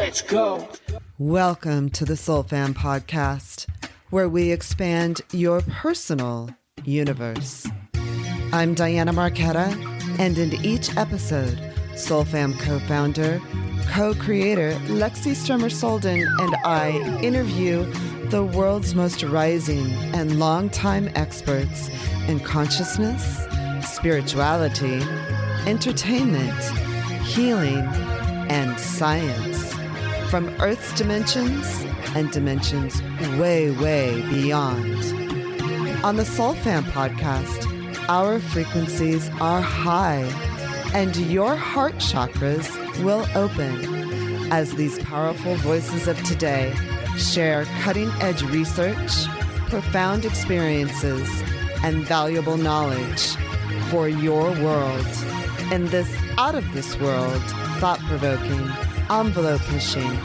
Let's go. Welcome to the Soul Fam podcast, where we expand your personal universe. I'm Diana Marquetta, and in each episode, Soul Fam co-founder, co-creator Lexi Strummer-Solden and I interview the world's most rising and longtime experts in consciousness, spirituality, entertainment, healing, and science. From Earth's dimensions and dimensions way, way beyond. On the Soul Fam podcast, our frequencies are high and your heart chakras will open as these powerful voices of today share cutting-edge research, profound experiences, and valuable knowledge for your world in this out-of-this-world, thought-provoking, envelope-pushing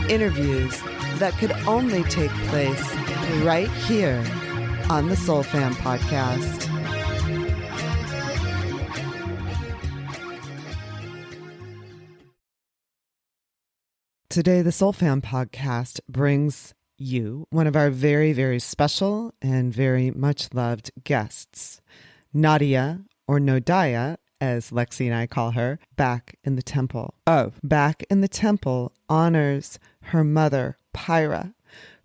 interviews that could only take place right here on the Soul Fam podcast. Today, the Soul Fam podcast brings you one of our very, very special and very much loved guests, Nodiah, or Nodiah, as Lexi and I call her, Back in the Temple. Back in the Temple honors her mother, Pyra,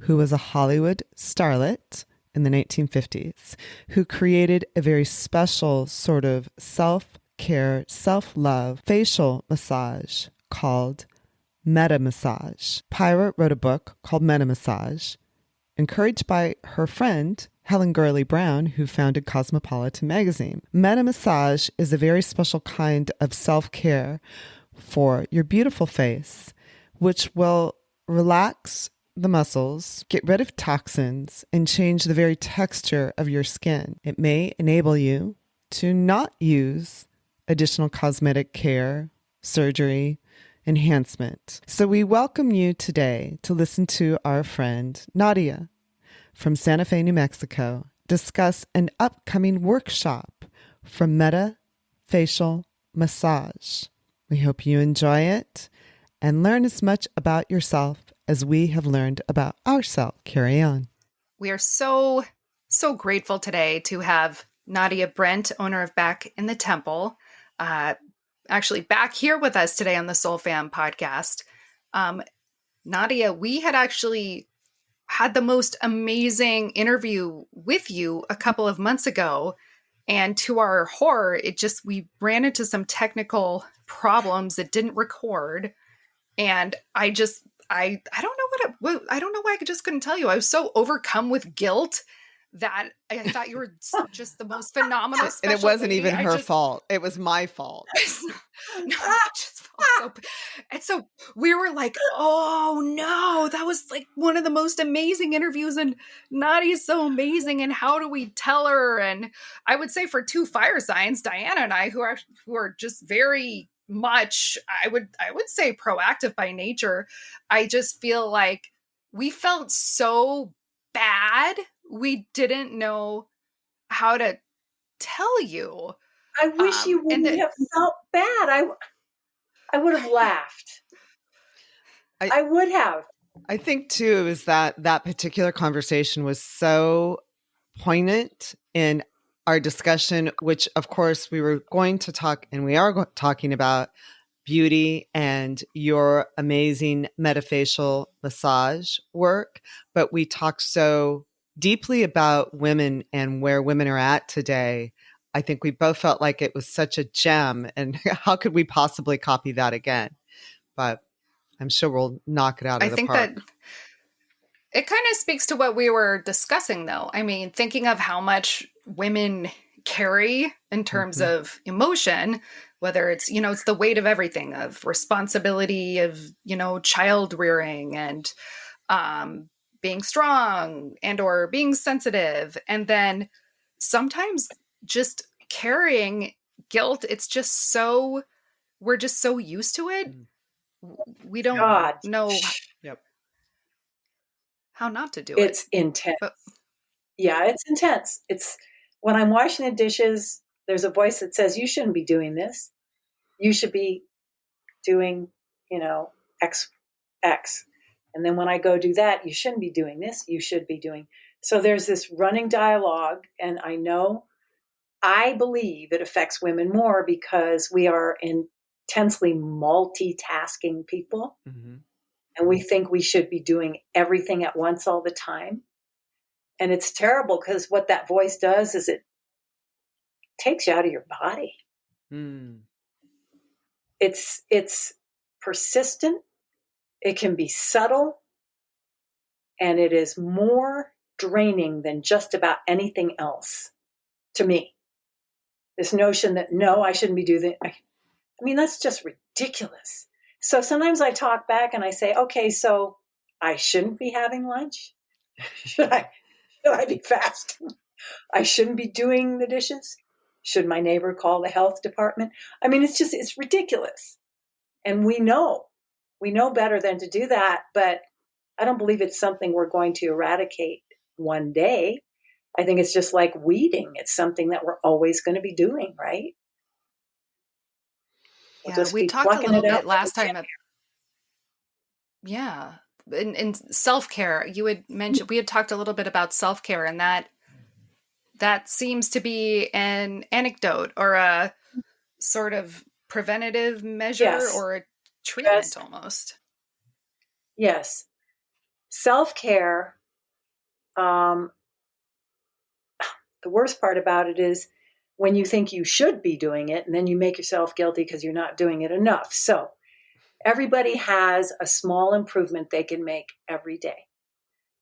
who was a Hollywood starlet in the 1950s, who created a very special sort of self-care, self-love facial massage called Meta Massage. Pyra wrote a book called Meta Massage, encouraged by her friend, Helen Gurley Brown, who founded Cosmopolitan magazine. Meta Massage is a very special kind of self-care for your beautiful face, which will relax the muscles, get rid of toxins, and change the very texture of your skin. It may enable you to not use additional cosmetic care, surgery, enhancement. So we welcome you today to listen to our friend Nodiah from Santa Fe, New Mexico, discuss an upcoming workshop for Meta Facial Massage. We hope you enjoy it and learn as much about yourself as we have learned about ourselves. Carry on. We are so grateful today to have Nodiah Brent, owner of Back in the Temple, actually back here with us today on the Soul Fam podcast. Nodiah, we had actually had the most amazing interview with you a couple of months ago. And to our horror, we ran into some technical problems that didn't record. And I don't know I don't know why I just couldn't tell you. I was so overcome with guilt that I thought you were just the most phenomenal special And it wasn't lady. even her fault. It was my fault. No, I just felt so. And so we were like, oh no, that was like one of the most amazing interviews. And Nadia's so amazing. And how do we tell her? And I would say for two fire signs, Diana and I, who are just very much, I would say proactive by nature. I just feel like we felt so bad. We didn't know how to tell you. I wish you wouldn't have felt bad. I would have laughed. I would have. I think too is that particular conversation was so poignant in our discussion, which of course we were going to talk, and we are talking about beauty and your amazing metafacial massage work. But we talked so deeply about women and where women are at today. I think we both felt like it was such a gem, and how could we possibly copy that again? But I'm sure we'll knock it out of the park. I think that it kind of speaks to what we were discussing, though. I mean, thinking of how much women carry in terms of emotion, whether it's, it's the weight of everything, of responsibility, of, child rearing and being strong and or being sensitive. And then sometimes just carrying guilt, it's just so, we're just so used to it. We don't know how not to do it. It's intense. Yeah, it's intense. It's when I'm washing the dishes, there's a voice that says, you shouldn't be doing this. You should be doing, X, X. And then when I go do that, you shouldn't be doing this. You should be doing. So there's this running dialogue. And I believe it affects women more because we are intensely multitasking people. Mm-hmm. And we think we should be doing everything at once all the time. And it's terrible because what that voice does is it takes you out of your body. Mm. It's persistent. It can be subtle. And it is more draining than just about anything else to me. This notion that, no, I shouldn't be doing that. I mean, that's just ridiculous. So sometimes I talk back and I say, okay, so I shouldn't be having lunch. Should I be fasting? I shouldn't be doing the dishes. Should my neighbor call the health department? I mean, it's ridiculous. And we know better than to do that, but I don't believe it's something we're going to eradicate one day. I think it's just like weeding. It's something that we're always going to be doing, right? We talked a little bit last time. In self-care, you had mentioned, we had talked a little bit about self-care, and that seems to be an anecdote or a sort of preventative measure or a treatment almost. Yes. Self-care, the worst part about it is when you think you should be doing it and then you make yourself guilty because you're not doing it enough. So everybody has a small improvement they can make every day.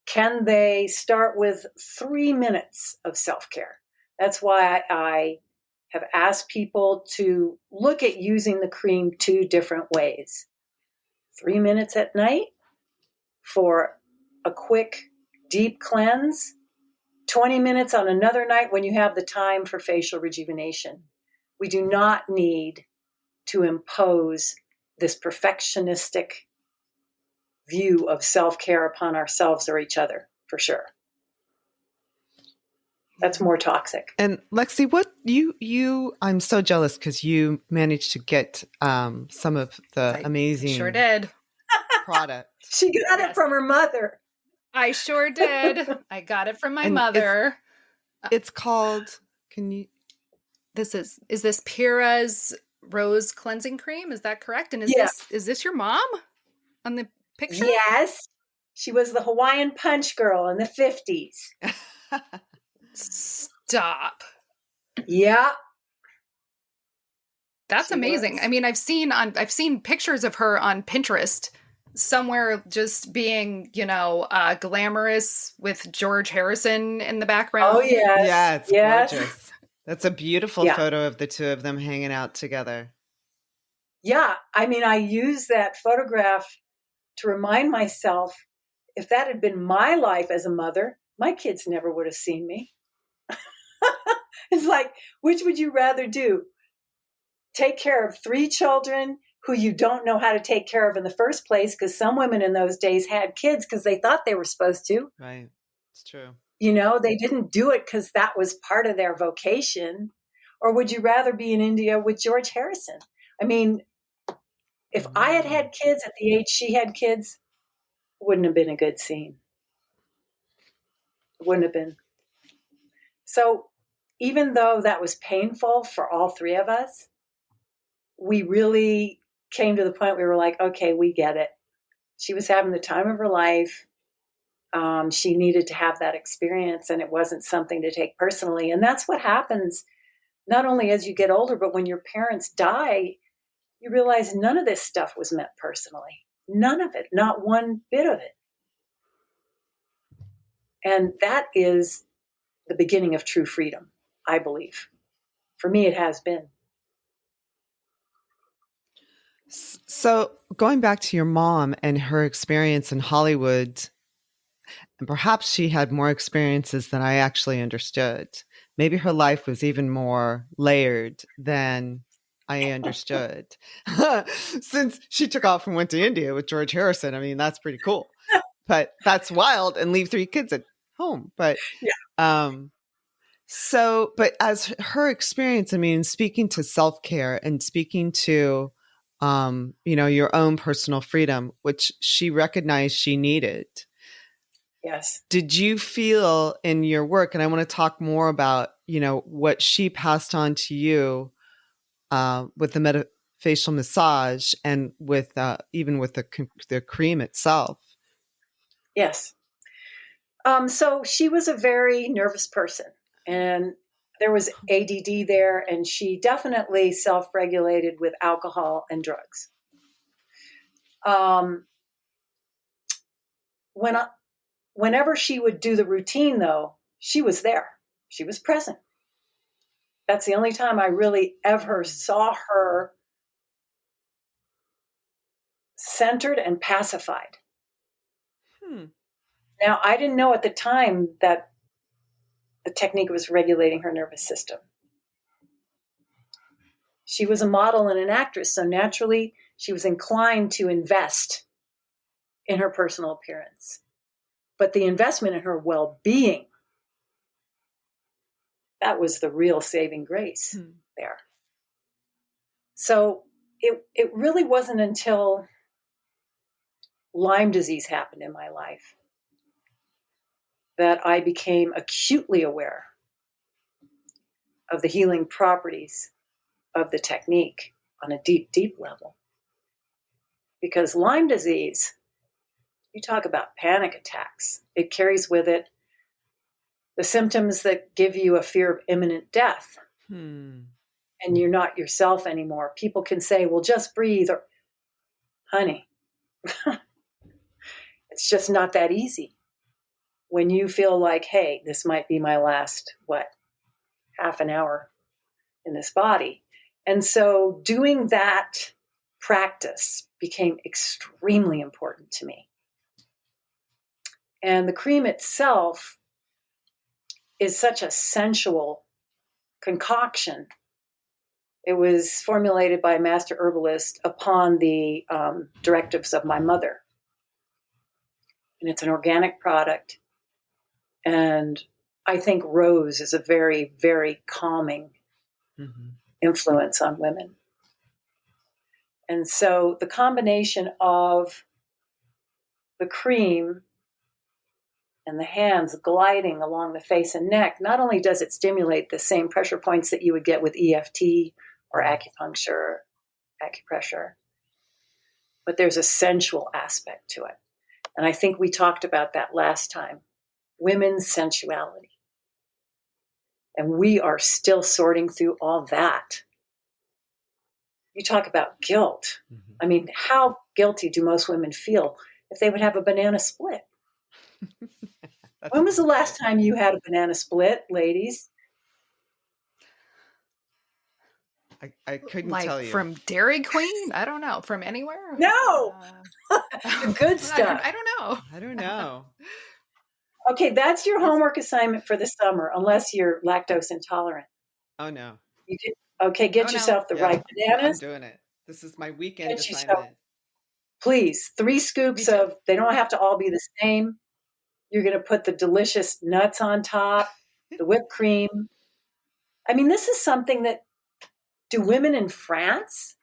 Can they start with 3 minutes of self-care? That's why I have asked people to look at using the cream 2 different ways. 3 minutes at night for a quick, deep cleanse. 20 minutes on another night when you have the time for facial rejuvenation. We do not need to impose this perfectionistic view of self-care upon ourselves or each other, for sure. That's more toxic. And Lexi, what I'm so jealous because you managed to get some of the amazing sure did product. She got it from her mother. I sure did. I got it from my mother. It's called, is this Pira's Rose Cleansing Cream? Is that correct? And is this your mom on the picture? Yes. She was the Hawaiian Punch girl in the 50s. Stop. Yeah. That's amazing. I mean, I've seen pictures of her on Pinterest somewhere just being, glamorous with George Harrison in the background. Oh, yes. Yeah, it's gorgeous. That's a beautiful photo of the two of them hanging out together. Yeah. I mean, I use that photograph to remind myself, if that had been my life as a mother, my kids never would have seen me. It's like, which would you rather do? Take care of 3 children who you don't know how to take care of in the first place, because some women in those days had kids because they thought they were supposed to. Right. It's true. They didn't do it because that was part of their vocation. Or would you rather be in India with George Harrison? I mean, if I had kids at the age she had kids, it wouldn't have been a good scene. It wouldn't have been. So even though that was painful for all 3 of us, we really came to the point where we were like, okay, we get it. She was having the time of her life. She needed to have that experience, and it wasn't something to take personally. And that's what happens not only as you get older, but when your parents die, you realize none of this stuff was meant personally. None of it, not one bit of it. And that is the beginning of true freedom, I believe. For me, it has been. So going back to your mom and her experience in Hollywood, and perhaps she had more experiences than I actually understood. Maybe her life was even more layered than I understood. Since she took off and went to India with George Harrison, I mean, that's pretty cool. But that's wild, and leave 3 kids at home. But but as her experience, I mean, speaking to self-care and speaking to your own personal freedom, which she recognized she needed. Yes. Did you feel in your work, and I want to talk more about, what she passed on to you with the facial massage and with even with the cream itself? Yes. So she was a very nervous person, and there was ADD there, and she definitely self-regulated with alcohol and drugs. Whenever she would do the routine, though, she was there. She was present. That's the only time I really ever saw her centered and pacified. Now, I didn't know at the time that the technique was regulating her nervous system. She was a model and an actress, so naturally she was inclined to invest in her personal appearance. But the investment in her well-being, that was the real saving grace there. So it really wasn't until Lyme disease happened in my life that I became acutely aware of the healing properties of the technique on a deep, deep level. Because Lyme disease, you talk about panic attacks. It carries with it the symptoms that give you a fear of imminent death. And you're not yourself anymore. People can say, well, just breathe. Or, honey, it's just not that easy. When you feel like, hey, this might be my last, half an hour in this body. And so doing that practice became extremely important to me. And the cream itself is such a sensual concoction. It was formulated by a master herbalist upon the directives of my mother. And it's an organic product. And I think rose is a very, very calming influence on women. And so the combination of the cream and the hands gliding along the face and neck, not only does it stimulate the same pressure points that you would get with EFT or acupuncture, acupressure, but there's a sensual aspect to it. And I think we talked about that last time, women's sensuality. And we are still sorting through all that. You talk about guilt. I mean, how guilty do most women feel if they would have a banana split? When was the last time you had a banana split, ladies? I couldn't like tell you. From Dairy Queen? I don't know. From anywhere? No. The good stuff. I don't know. I don't know. Okay, that's your homework assignment for the summer, unless you're lactose intolerant. Oh, no. Get yourself the right bananas. I'm doing it. This is my weekend Get assignment. yourself, please, 3 scoops of, they don't have to all be the same. You're going to put the delicious nuts on top, the whipped cream. I mean, this is something that, do women in France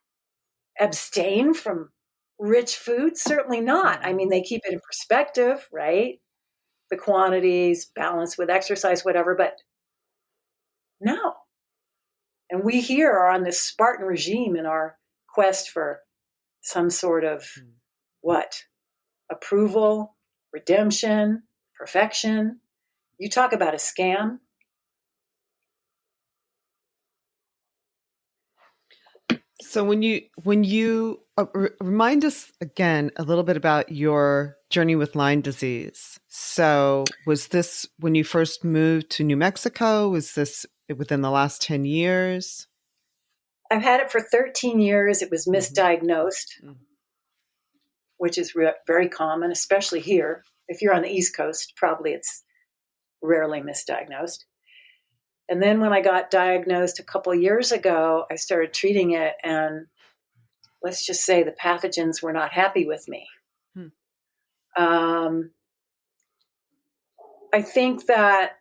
abstain from rich food? Certainly not. I mean, they keep it in perspective, right? The quantities, balanced with exercise, whatever, but no. And we here are on this Spartan regime in our quest for some sort of approval, redemption, perfection. You talk about a scam. So when you remind us again a little bit about your journey with Lyme disease. So was this when you first moved to New Mexico? Was this within the last 10 years? I've had it for 13 years. It was misdiagnosed, which is very common, especially here. If you're on the East Coast, probably it's rarely misdiagnosed. And then when I got diagnosed a couple of years ago, I started treating it, and let's just say the pathogens were not happy with me. I think that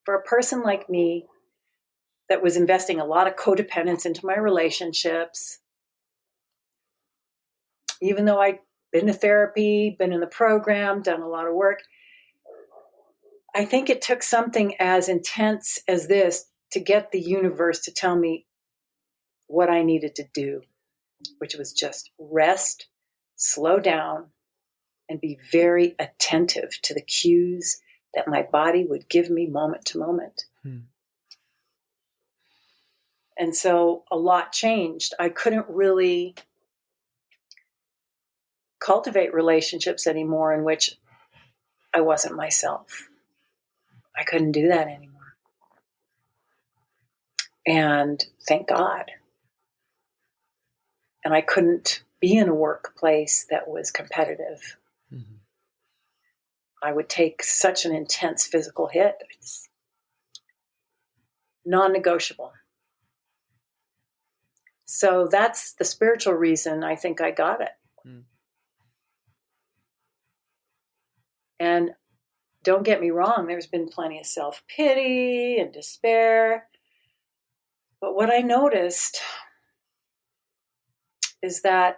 for a person like me, that was investing a lot of codependence into my relationships. Even though I'd been to therapy, been in the program, done a lot of work, I think it took something as intense as this to get the universe to tell me what I needed to do, which was just rest, slow down, and be very attentive to the cues that my body would give me moment to moment. And so a lot changed. I couldn't really cultivate relationships anymore in which I wasn't myself. I couldn't do that anymore. And thank God. And I couldn't be in a workplace that was competitive. Mm-hmm. I would take such an intense physical hit. It's non-negotiable. So that's the spiritual reason I think I got it. Mm. And don't get me wrong, there's been plenty of self-pity and despair. But what I noticed is that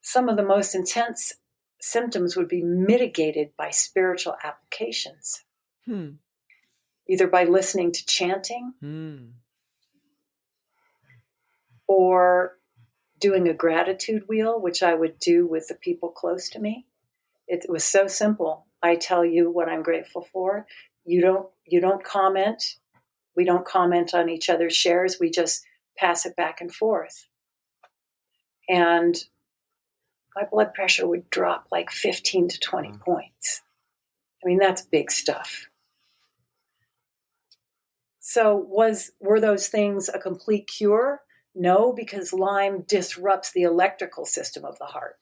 some of the most intense symptoms would be mitigated by spiritual applications. Either by listening to chanting or doing a gratitude wheel, which I would do with the people close to me. It was so simple. I tell you what I'm grateful for. You don't comment. We don't comment on each other's shares. We just pass it back and forth. And my blood pressure would drop like 15 to 20 points. I mean, that's big stuff. So were those things a complete cure? No, because Lyme disrupts the electrical system of the heart.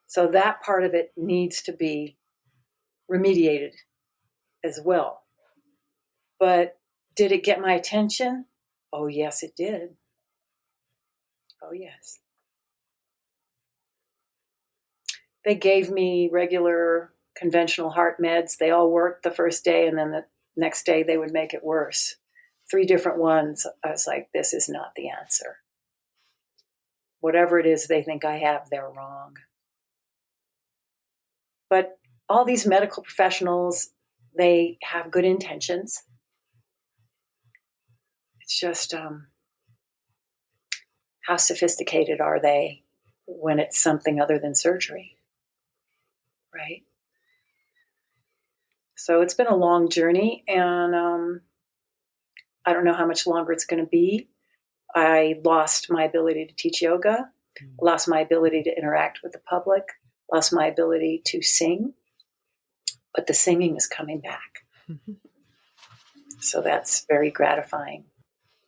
So that part of it needs to be remediated as well. But did it get my attention? Oh, yes, it did. Oh, yes. They gave me regular conventional heart meds. They all worked the first day, and then the next day they would make it worse. 3 different ones. I was like, this is not the answer. Whatever it is they think I have, they're wrong. But all these medical professionals, they have good intentions. It's just how sophisticated are they when it's something other than surgery, right? So it's been a long journey, and I don't know how much longer it's going to be. I lost my ability to teach yoga, lost my ability to interact with the public, lost my ability to sing, but the singing is coming back. So that's very gratifying.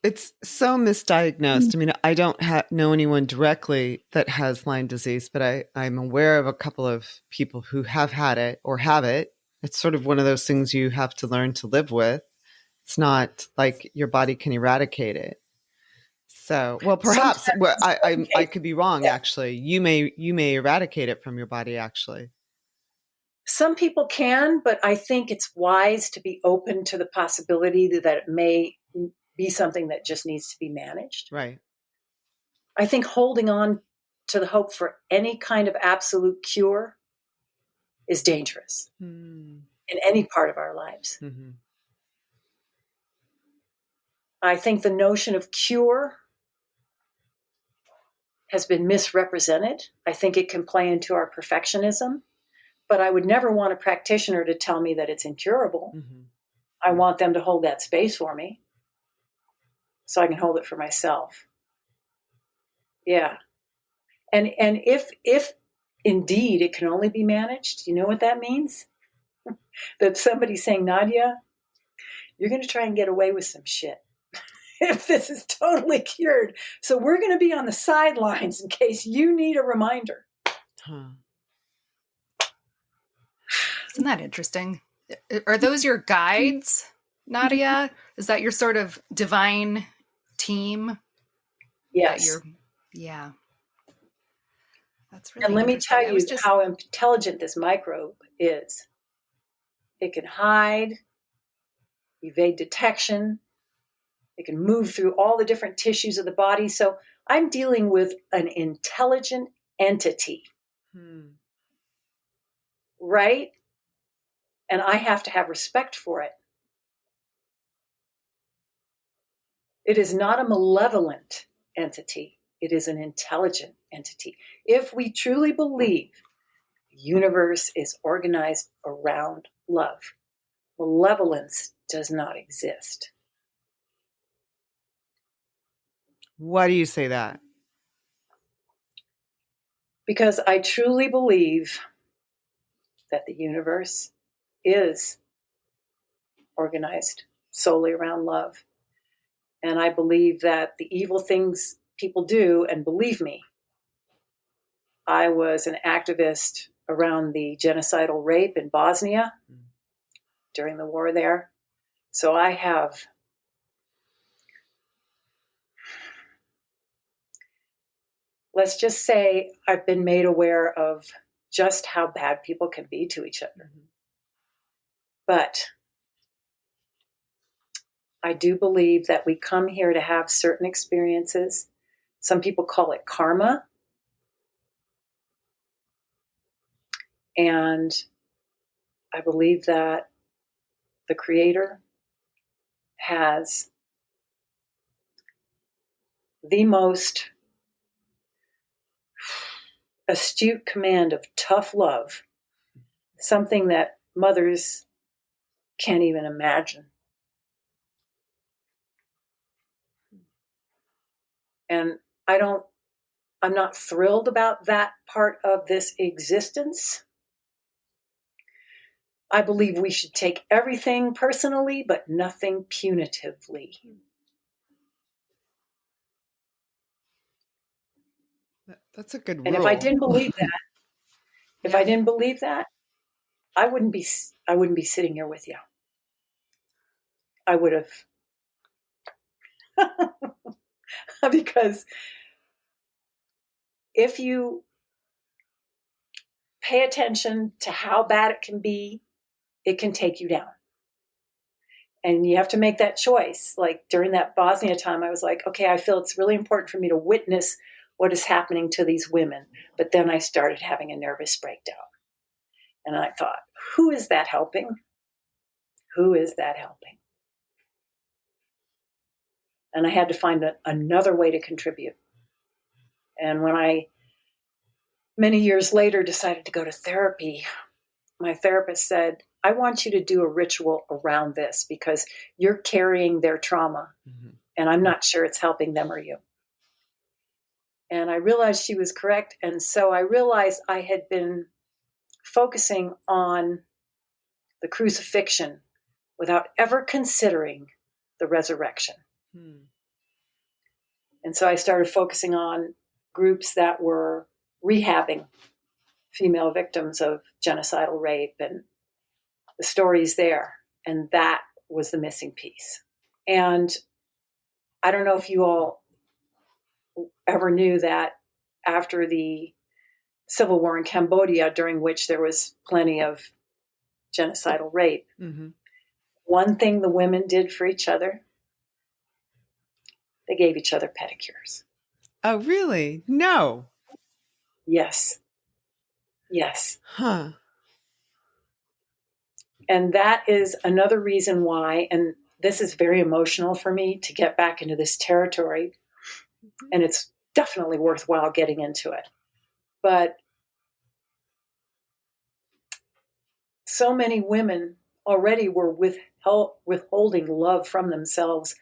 It's so misdiagnosed. I mean, I don't know anyone directly that has Lyme disease, but I'm aware of a couple of people who have had it or have it. It's sort of one of those things you have to learn to live with. It's not like your body can eradicate it. So, well, perhaps I could be wrong. Yeah. Actually, you may eradicate it from your body. Actually, some people can, but I think it's wise to be open to the possibility that it may be something that just needs to be managed. Right. I think holding on to the hope for any kind of absolute cure is dangerous in any part of our lives. Mm-hmm. I think the notion of cure has been misrepresented. I think it can play into our perfectionism, but I would never want a practitioner to tell me that it's incurable. Mm-hmm. I want them to hold that space for me so I can hold it for myself. Yeah. And if indeed it can only be managed, you know what that means? That somebody's saying, Nodiah, you're going to try and get away with some shit if this is totally cured. So we're going to be on the sidelines in case you need a reminder. Isn't that interesting? Are those your guides, Nodiah? Is that your sort of divine team? Yes. Yeah. That's really And let me tell you how intelligent this microbe is. It can hide, evade detection, It can move through all the different tissues of the body. So I'm dealing with an intelligent entity, right? And I have to have respect for it. It is not a malevolent entity. It is an intelligent entity. If we truly believe the universe is organized around love, malevolence does not exist. Why do you say that? Because I truly believe that the universe is organized solely around love. And I believe that the evil things people do, and believe me, I was an activist around the genocidal rape in Bosnia during the war there. So I have let's just say I've been made aware of just how bad people can be to each other. But I do believe that we come here to have certain experiences. Some people call it karma. And I believe that the Creator has the most astute command of tough love, something that mothers can't even imagine. And I'm not thrilled about that part of this existence. I believe we should take everything personally, but nothing punitively. That's a good rule. And if I didn't believe that, I wouldn't be sitting here with you. I would have, because if you pay attention to how bad it can be, it can take you down. And you have to make that choice. Like during that Bosnia time, I was like, okay, I feel it's really important for me to witness what is happening to these women. But then I started having a nervous breakdown. And I thought, who is that helping? Who is that helping? And I had to find another way to contribute. And when I, many years later, decided to go to therapy, my therapist said, I want you to do a ritual around this because you're carrying their trauma. And I'm not sure it's helping them or you. And I realized she was correct. And so I realized I had been focusing on the crucifixion without ever considering the resurrection. And so I started focusing on groups that were rehabbing female victims of genocidal rape and the stories there. And that was the missing piece. And I don't know if you all ever knew that after the civil war in Cambodia, during which there was plenty of genocidal rape, one thing the women did for each other, they gave each other pedicures. Oh, really? No. Yes. Yes. Huh. And that is another reason why, and this is very emotional for me to get back into this territory, and it's definitely worthwhile getting into it. But so many women already were withholding love from themselves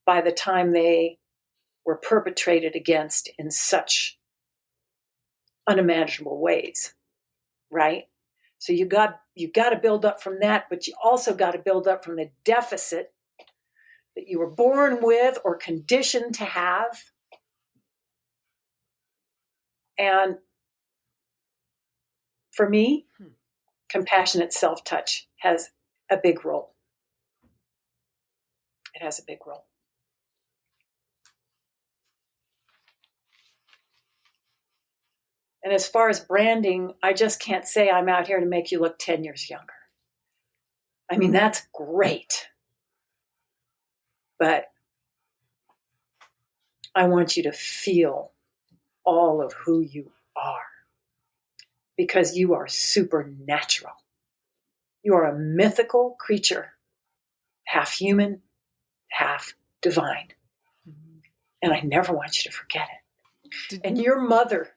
by the time they were perpetrated against in such unimaginable ways, right? So you got to build up from that, but you also got to build up from the deficit that you were born with or conditioned to have. And for me, compassionate self-touch has a big role. It has a big role. And as far as branding, I just can't say I'm out here to make you look 10 years younger. I mean, that's great. But I want you to feel all of who you are, because you are supernatural. You are a mythical creature, half human, half divine. And I never want you to forget it. And your mother,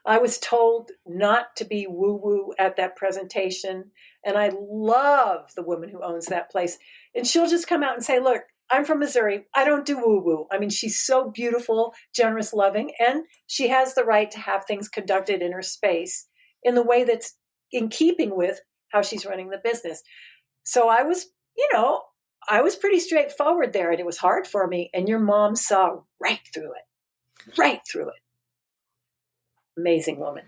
I was told not to be woo-woo at that presentation. And I love the woman who owns that place. And she'll just come out and say, look, I'm from Missouri. I don't do woo-woo. I mean, she's so beautiful, generous, loving, and she has the right to have things conducted in her space in the way that's in keeping with how she's running the business. So I was, I was pretty straightforward there, and it was hard for me. And your mom saw right through it. Amazing woman.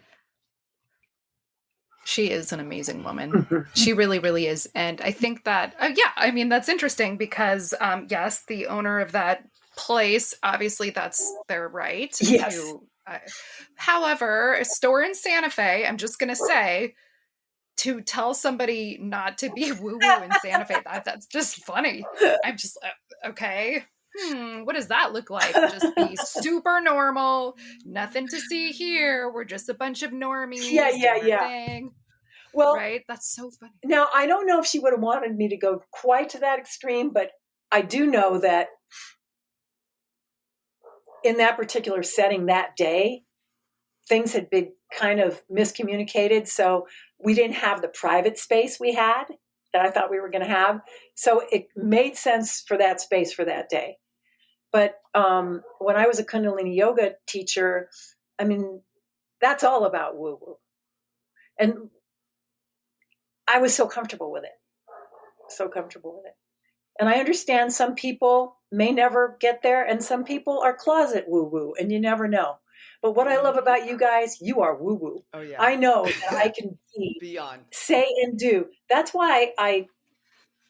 She is an amazing woman. She really, really is. And I think that, that's interesting because, yes, the owner of that place, obviously that's their right. Yes. However, a store in Santa Fe, I'm just going to say, to tell somebody not to be woo-woo in Santa Fe, that's just funny. I'm just, okay. What does that look like? Just be super normal, nothing to see here. We're just a bunch of normies. Yeah. Thing. Well, right? That's so funny. Now, I don't know if she would have wanted me to go quite to that extreme, but I do know that in that particular setting that day, things had been kind of miscommunicated. So we didn't have the private space we had that I thought we were going to have. So it made sense for that space for that day. But when I was a Kundalini yoga teacher, I mean, that's all about woo-woo. And I was so comfortable with it. And I understand some people may never get there, and some people are closet woo-woo, and you never know. But what I love about you guys, you are woo-woo. Oh, yeah. I know that I can be, beyond, say and do. That's why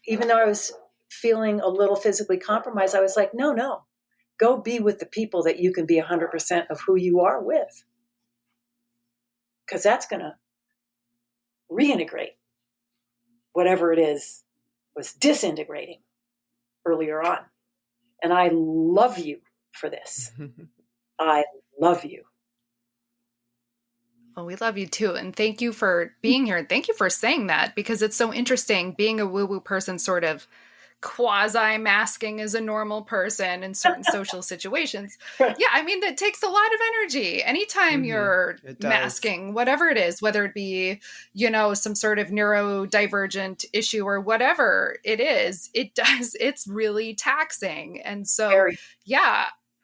even though I was feeling a little physically compromised, I was like, no, go be with the people that you can be 100% of who you are with. Because that's going to reintegrate whatever it is was disintegrating earlier on. And I love you for this. I love you. Well, we love you too. And thank you for being here. And thank you for saying that, because it's so interesting being a woo-woo person, sort of quasi-masking as a normal person in certain social situations. Yeah, I mean, that takes a lot of energy. Anytime you're masking, whatever it is, whether it be, some sort of neurodivergent issue or whatever it is, it's really taxing. And so,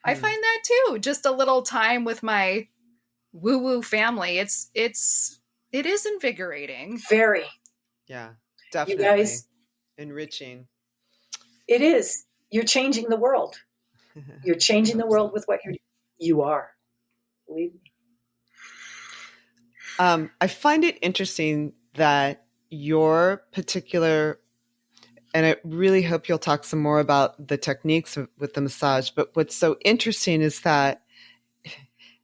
I find that too. Just a little time with my woo-woo family. It is invigorating. Very. Yeah, definitely. You guys, enriching. It is. You're changing the world. You're changing the world with what you are. Believe me. I find it interesting that your particular, and I really hope you'll talk some more about the techniques with the massage, but what's so interesting is that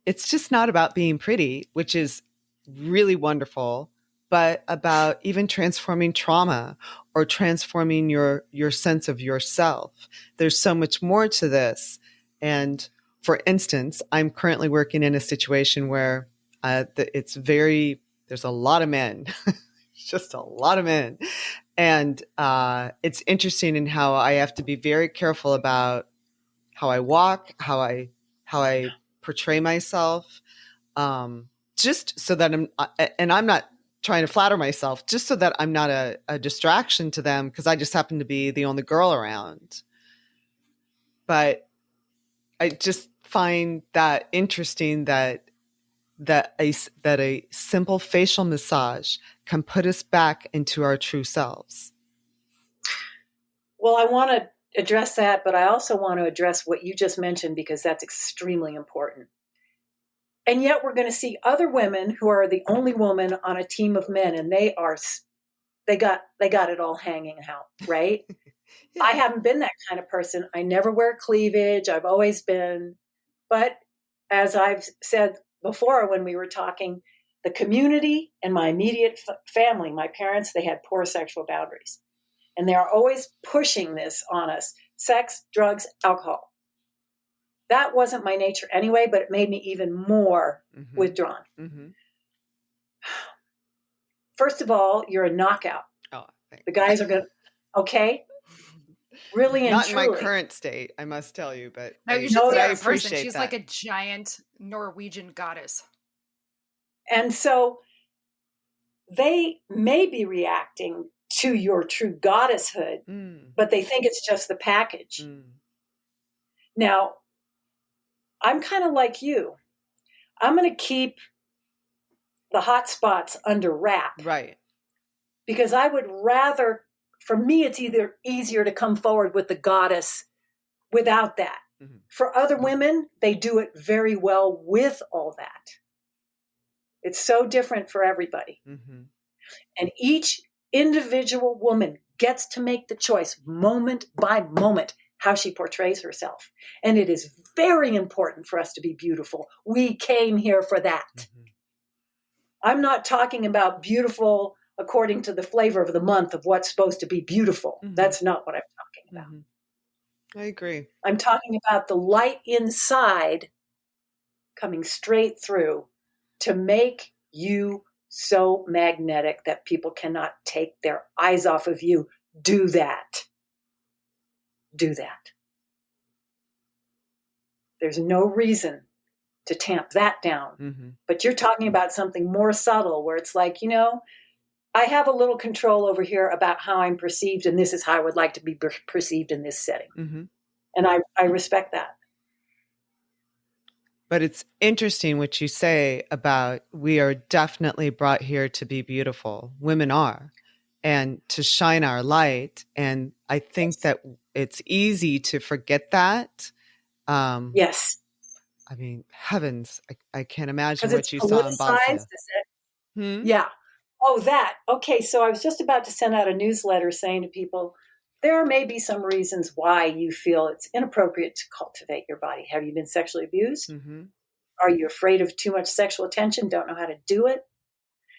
it's just not about being pretty, which is really wonderful, but about even transforming trauma or transforming your sense of yourself. There's so much more to this. And for instance, I'm currently working in a situation where there's a lot of men, just a lot of men. And it's interesting in how I have to be very careful about how I walk, how I portray myself, just so that I'm not trying to flatter myself, just so that I'm not a distraction to them, because I just happen to be the only girl around. But I just find that interesting that a simple facial massage can put us back into our true selves. Well, I want to address that, but I also want to address what you just mentioned, because that's extremely important. And yet we're going to see other women who are the only woman on a team of men, and they got it all hanging out, right? Yeah. I haven't been that kind of person. I never wear cleavage. I've always been, but as I've said before when we were talking, the community and my immediate family, my parents, they had poor sexual boundaries. And they are always pushing this on us: sex, drugs, alcohol. That wasn't my nature anyway, but it made me even more withdrawn. Mm-hmm. First of all, you're a knockout. Oh, thanks. The guys are going to, okay? Really and Not in truly. my current state, I must tell you, but No, you should see I her in person. appreciate She's that. like a giant Norwegian goddess. And so they may be reacting to your true goddesshood, but they think it's just the package. Now, I'm kind of like you. I'm going to keep the hot spots under wrap. Right. Because I would rather, for me, it's either easier to come forward with the goddess without that. Mm-hmm. For other women, they do it very well with all that. It's so different for everybody. Mm-hmm. And each individual woman gets to make the choice moment by moment how she portrays herself. And it is very important for us to be beautiful. We came here for that. Mm-hmm. I'm not talking about beautiful according to the flavor of the month of what's supposed to be beautiful. Mm-hmm. That's not what I'm talking about. Mm-hmm. I agree. I'm talking about the light inside coming straight through to make you so magnetic that people cannot take their eyes off of you. Do that. Do that. There's no reason to tamp that down. Mm-hmm. But you're talking about something more subtle where it's like, I have a little control over here about how I'm perceived, and this is how I would like to be perceived in this setting. Mm-hmm. And I respect that. But it's interesting what you say about we are definitely brought here to be beautiful. Women are, and to shine our light. And I think that it's easy to forget that. Yes. I mean, heavens, I can't imagine what you saw in Bosnia. Yeah. Oh, that. Okay, so I was just about to send out a newsletter saying to people, there may be some reasons why you feel it's inappropriate to cultivate your body. Have you been sexually abused? Mm-hmm. Are you afraid of too much sexual attention? Don't know how to do it?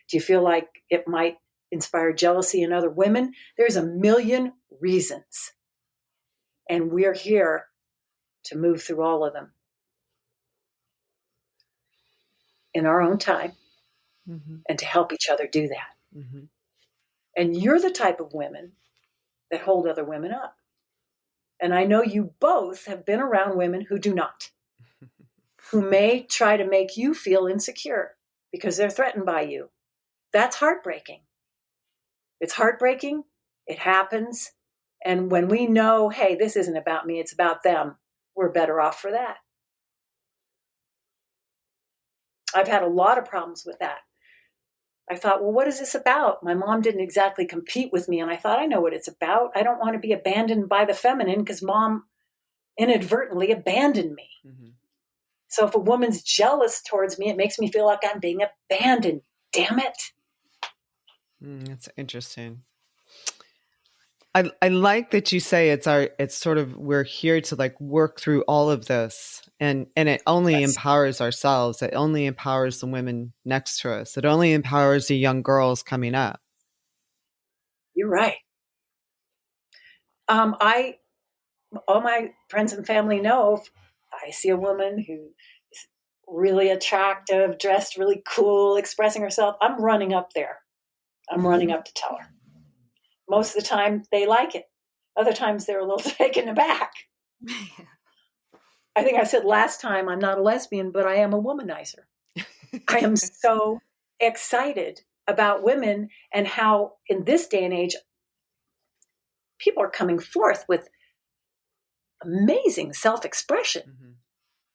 Do you feel like it might inspire jealousy in other women? There's a million reasons. And we're here to move through all of them in our own time. Mm-hmm. And to help each other do that. Mm-hmm. And you're the type of women that hold other women up. And I know you both have been around women who do not, who may try to make you feel insecure because they're threatened by you. That's heartbreaking. It's heartbreaking. It happens. And when we know, hey, this isn't about me, it's about them, we're better off for that. I've had a lot of problems with that. I thought, well, what is this about? My mom didn't exactly compete with me. And I thought, I know what it's about. I don't want to be abandoned by the feminine because mom inadvertently abandoned me. Mm-hmm. So if a woman's jealous towards me, it makes me feel like I'm being abandoned. Damn it. That's interesting. I like that you say it's sort of, we're here to like work through all of this, and it only empowers ourselves. It only empowers the women next to us. It only empowers the young girls coming up. You're right. All my friends and family know if I see a woman who is really attractive, dressed really cool, expressing herself, I'm running up there. I'm running up to tell her. Most of the time, they like it. Other times, they're a little taken aback. I think I said last time, I'm not a lesbian, but I am a womanizer. I am so excited about women and how, in this day and age, people are coming forth with amazing self-expression. Mm-hmm.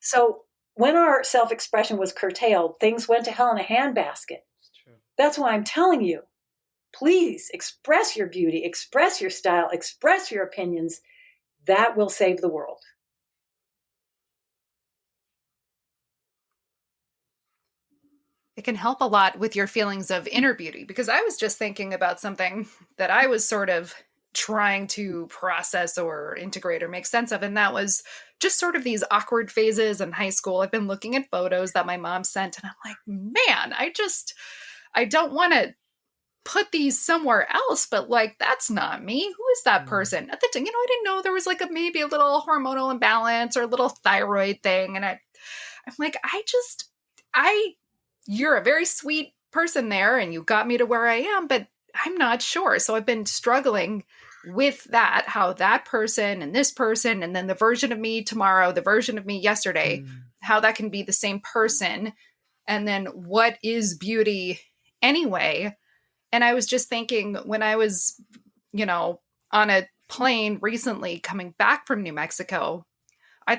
So when our self-expression was curtailed, things went to hell in a handbasket. That's why I'm telling you. Please express your beauty, express your style, express your opinions. That will save the world. It can help a lot with your feelings of inner beauty, because I was just thinking about something that I was sort of trying to process or integrate or make sense of. And that was just sort of these awkward phases in high school. I've been looking at photos that my mom sent and I'm like, man, I don't want to put these somewhere else, but like, that's not me. Who is that person? At the time, I didn't know there was like maybe a little hormonal imbalance or a little thyroid thing. And I'm like, you're a very sweet person there and you got me to where I am, but I'm not sure. So I've been struggling with that, how that person and this person, and then the version of me tomorrow, the version of me yesterday, how that can be the same person. And then what is beauty anyway? And I was just thinking when I was, on a plane recently coming back from New Mexico, I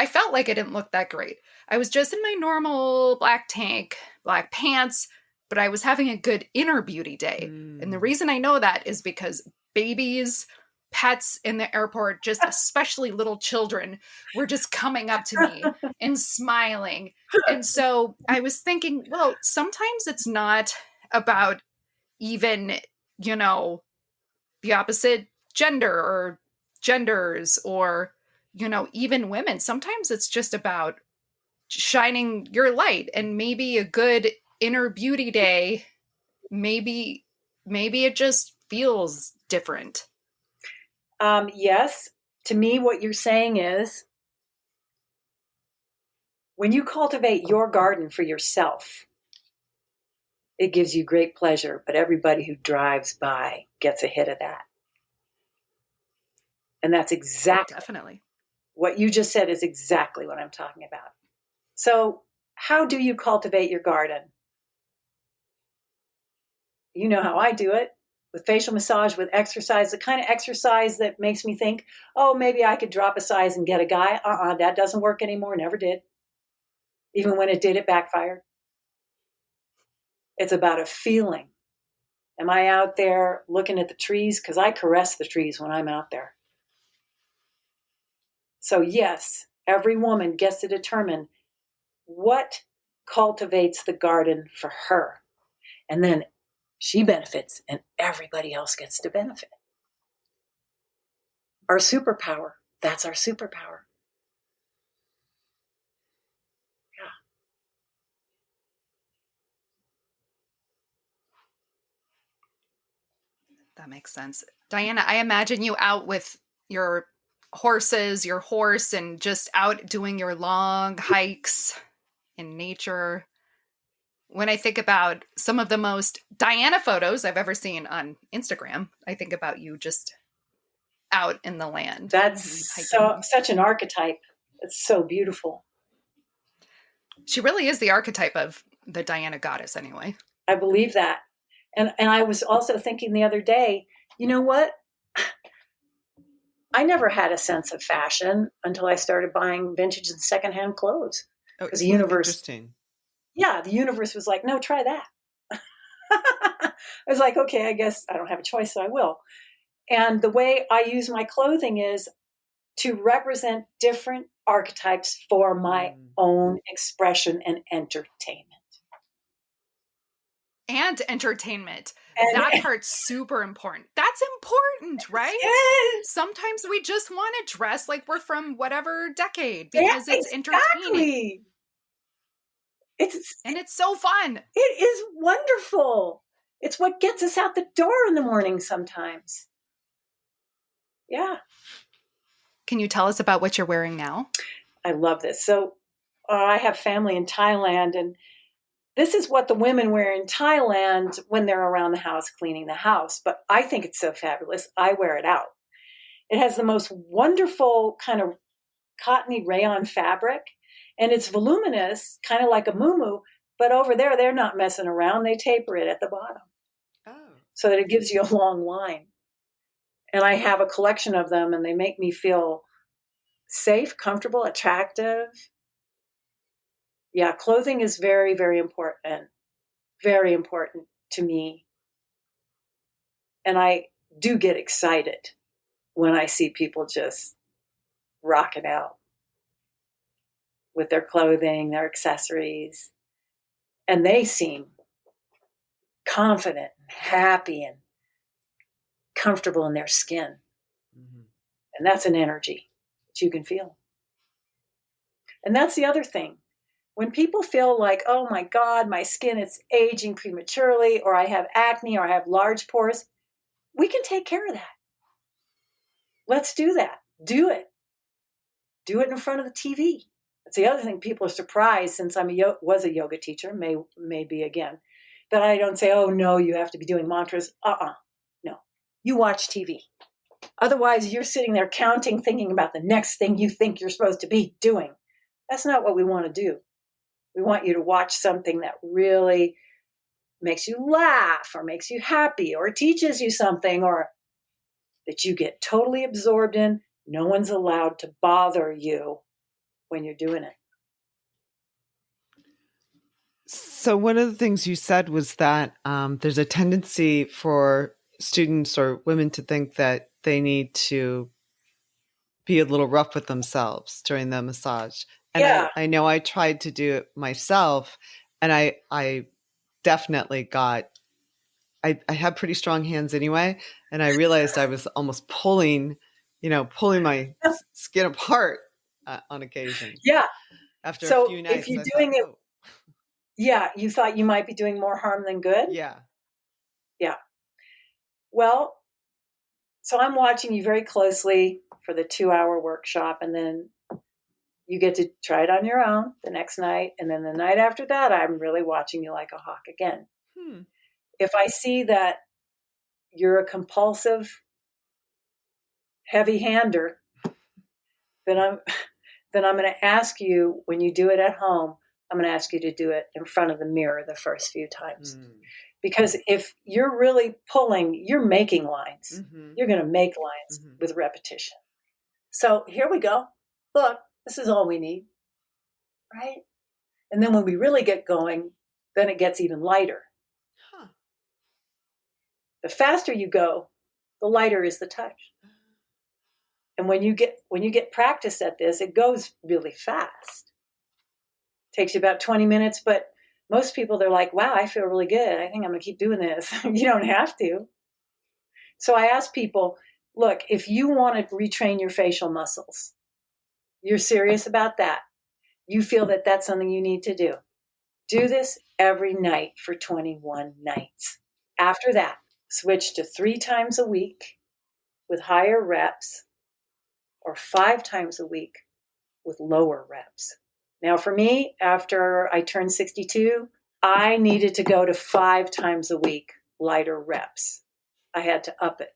felt like I didn't look that great. I was just in my normal black tank, black pants, but I was having a good inner beauty day. And the reason I know that is because babies, pets in the airport, just especially little children, were just coming up to me and smiling. And so I was thinking, well, sometimes it's not about even, the opposite gender or genders or, even women. Sometimes it's just about shining your light, and maybe a good inner beauty day, maybe it just feels different. Yes. To me, what you're saying is when you cultivate your garden for yourself, it gives you great pleasure, but everybody who drives by gets a hit of that. And that's exactly Definitely what you just said is exactly what I'm talking about. So how do you cultivate your garden? You know how I do it, with facial massage, with exercise, the kind of exercise that makes me think, oh, maybe I could drop a size and get a guy. That doesn't work anymore. Never did. Even when it did, it backfired. It's about a feeling. Am I out there looking at the trees? Because I caress the trees when I'm out there. So yes, every woman gets to determine what cultivates the garden for her. And then she benefits and everybody else gets to benefit. Our superpower, that's our superpower. Yeah. that makes sense. Diana, I imagine you out with your your horse, and just out doing your long hikes in nature. When I think about some of the most Diana photos I've ever seen on Instagram, I think about you just out in the land. That's hiking. such an archetype. It's so beautiful. She really is the archetype of the Diana goddess anyway. I believe that. And I was also thinking the other day, you know what? I never had a sense of fashion until I started buying vintage and secondhand clothes. Because the universe, interesting. Yeah, the universe was like, no, try that. I was like, okay, I guess I don't have a choice, so I will. And the way I use my clothing is to represent different archetypes for my own expression and entertainment. And entertainment. And that part's super important. That's important, right? Yes. Sometimes we just want to dress like we're from whatever decade because it's entertaining. And it's so fun. It is wonderful. It's what gets us out the door in the morning sometimes. Yeah. Can you tell us about what you're wearing now? I love this. So I have family in Thailand, and this is what the women wear in Thailand when they're around the house cleaning the house. But I think it's so fabulous. I wear it out. It has the most wonderful kind of cottony rayon fabric, and it's voluminous, kind of like a muumuu. But over there, they're not messing around. They taper it at the bottom so that it gives you a long line. And I have a collection of them, and they make me feel safe, comfortable, attractive. Yeah, clothing is very, very important to me. And I do get excited when I see people just rocking out with their clothing, their accessories, and they seem confident, and happy, and comfortable in their skin. Mm-hmm. And that's an energy that you can feel. And that's the other thing. When people feel like, oh my God, my skin is aging prematurely, or I have acne, or I have large pores, we can take care of that. Let's do that. Do it. Do it in front of the TV. That's the other thing. People are surprised, since was a yoga teacher, may be again, that I don't say, oh no, you have to be doing mantras. No. You watch TV. Otherwise, you're sitting there counting, thinking about the next thing you think you're supposed to be doing. That's not what we want to do. We want you to watch something that really makes you laugh, or makes you happy, or teaches you something, or that you get totally absorbed in. No one's allowed to bother you when you're doing it. So one of the things you said was that there's a tendency for students or women to think that they need to be a little rough with themselves during the massage. And Yeah. I know I tried to do it myself, and I definitely got, I had pretty strong hands anyway. And I realized I was almost pulling my skin apart on occasion. Yeah. After So a few nights, if you're I doing thought, it, yeah, you thought you might be doing more harm than good? yeah. Yeah. Well, so I'm watching you very closely for the 2-hour workshop, and then you get to try it on your own the next night. And then the night after that, I'm really watching you like a hawk again. If I see that you're a compulsive, heavy-hander, then I'm going to ask you, when you do it at home, I'm going to ask you to do it in front of the mirror the first few times. Because if you're really pulling, you're making lines. Mm-hmm. You're going to make lines with repetition. So here we go. Look, this is all we need, right? And then when we really get going, then it gets even lighter. Huh. The faster you go, the lighter is the touch. And when you get practice at this, it goes really fast. It takes you about 20 minutes, but most people, they're like, wow, I feel really good. I think I'm going to keep doing this. You don't have to. So I ask people, look, if you want to retrain your facial muscles, you're serious about that, you feel that that's something you need to do this every night for 21 nights. After that, switch to 3 times a week with higher reps, or 5 times a week with lower reps. Now, for me, after I turned 62, I needed to go to 5 times a week, lighter reps. I had to up it.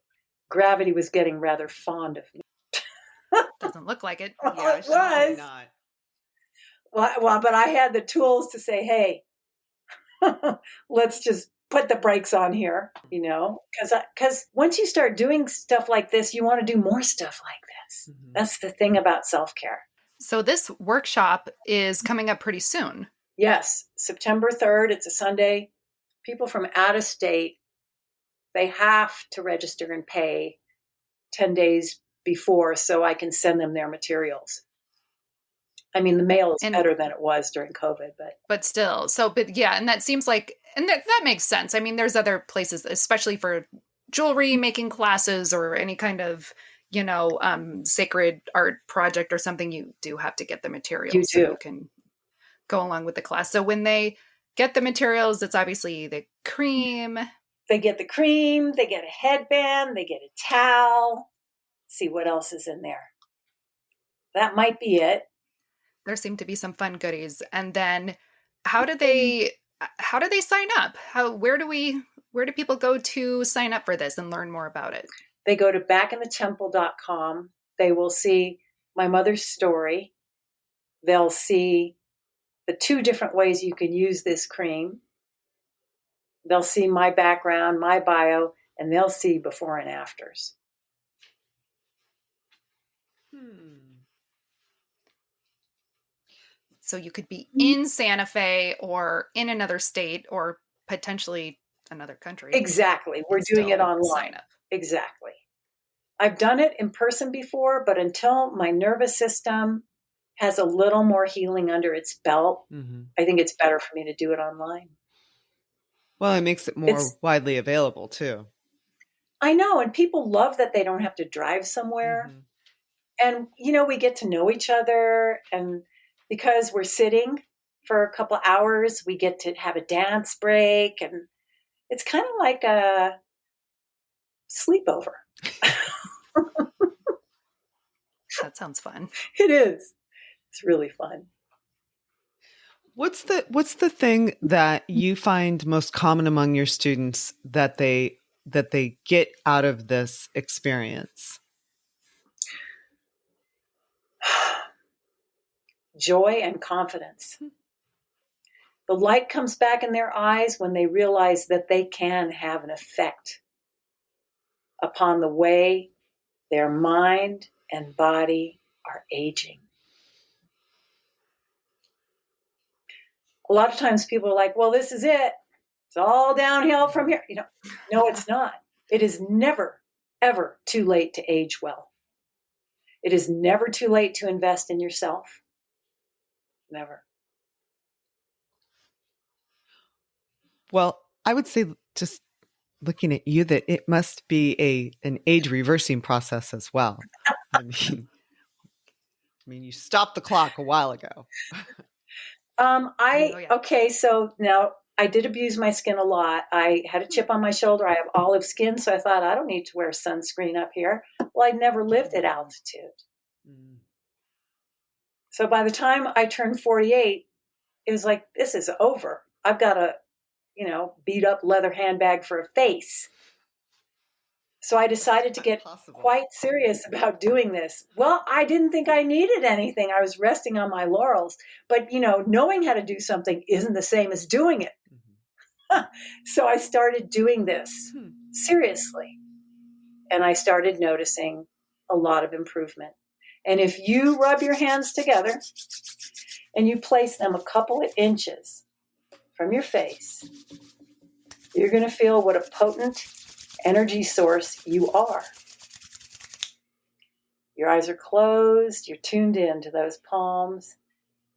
Gravity was getting rather fond of me. Doesn't look like it. Yeah, it was not. Well, but I had the tools to say, hey, let's just put the brakes on here, because once you start doing stuff like this, you want to do more stuff like this. Mm-hmm. That's the thing about self-care. So this workshop is coming up pretty soon. Yes, September 3rd. It's a Sunday. People from out of state, they have to register and pay 10 days before so I can send them their materials. I mean, the mail is better than it was during COVID, but still. But yeah, and that seems like, and that makes sense. I mean, there's other places, especially for jewelry making classes or any kind of, sacred art project or something, you do have to get the materials so you can go along with the class. So when they get the materials, it's obviously the cream. They get the cream, they get a headband, they get a towel. See what else is in there. That might be it. There seem to be some fun goodies. And then how do they sign up? Where do people go to sign up for this and learn more about it? They go to backinthetemple.com. They will see my mother's story. They'll see the 2 different ways you can use this cream. They'll see my background, my bio, and they'll see before and afters. So you could be in Santa Fe or in another state or potentially another country. Exactly. We're doing it online. Exactly. I've done it in person before, but until my nervous system has a little more healing under its belt, I think it's better for me to do it online. Well, it makes it more widely available too. I know. And people love that they don't have to drive somewhere. And, we get to know each other. And because we're sitting, for a couple hours. We get to have a dance break, and it's kind of like a sleepover. That sounds fun. It is. It's really fun. What's the thing that you find most common among your students that they get out of this experience? Joy and confidence. The light comes back in their eyes when they realize that they can have an effect upon the way their mind and body are aging. A lot of times people are like, well, this is it. It's all downhill from here. No, it's not. It is never, ever too late to age well. It is never too late to invest in yourself. Never. Well, I would say, just looking at you, that it must be an age reversing process as well. I mean, you stopped the clock a while ago. Okay, so now I did abuse my skin a lot. I had a chip on my shoulder. I have olive skin, so I thought, I don't need to wear sunscreen up here. Well, I never lived at altitude. So by the time I turned 48, it was like, this is over. I've got a, beat up leather handbag for a face. So I decided to get quite serious about doing this. Well, I didn't think I needed anything. I was resting on my laurels. But, knowing how to do something isn't the same as doing it. Mm-hmm. So I started doing this seriously. And I started noticing a lot of improvement. And if you rub your hands together and you place them a couple of inches from your face, you're going to feel what a potent energy source you are. Your eyes are closed, you're tuned in to those palms,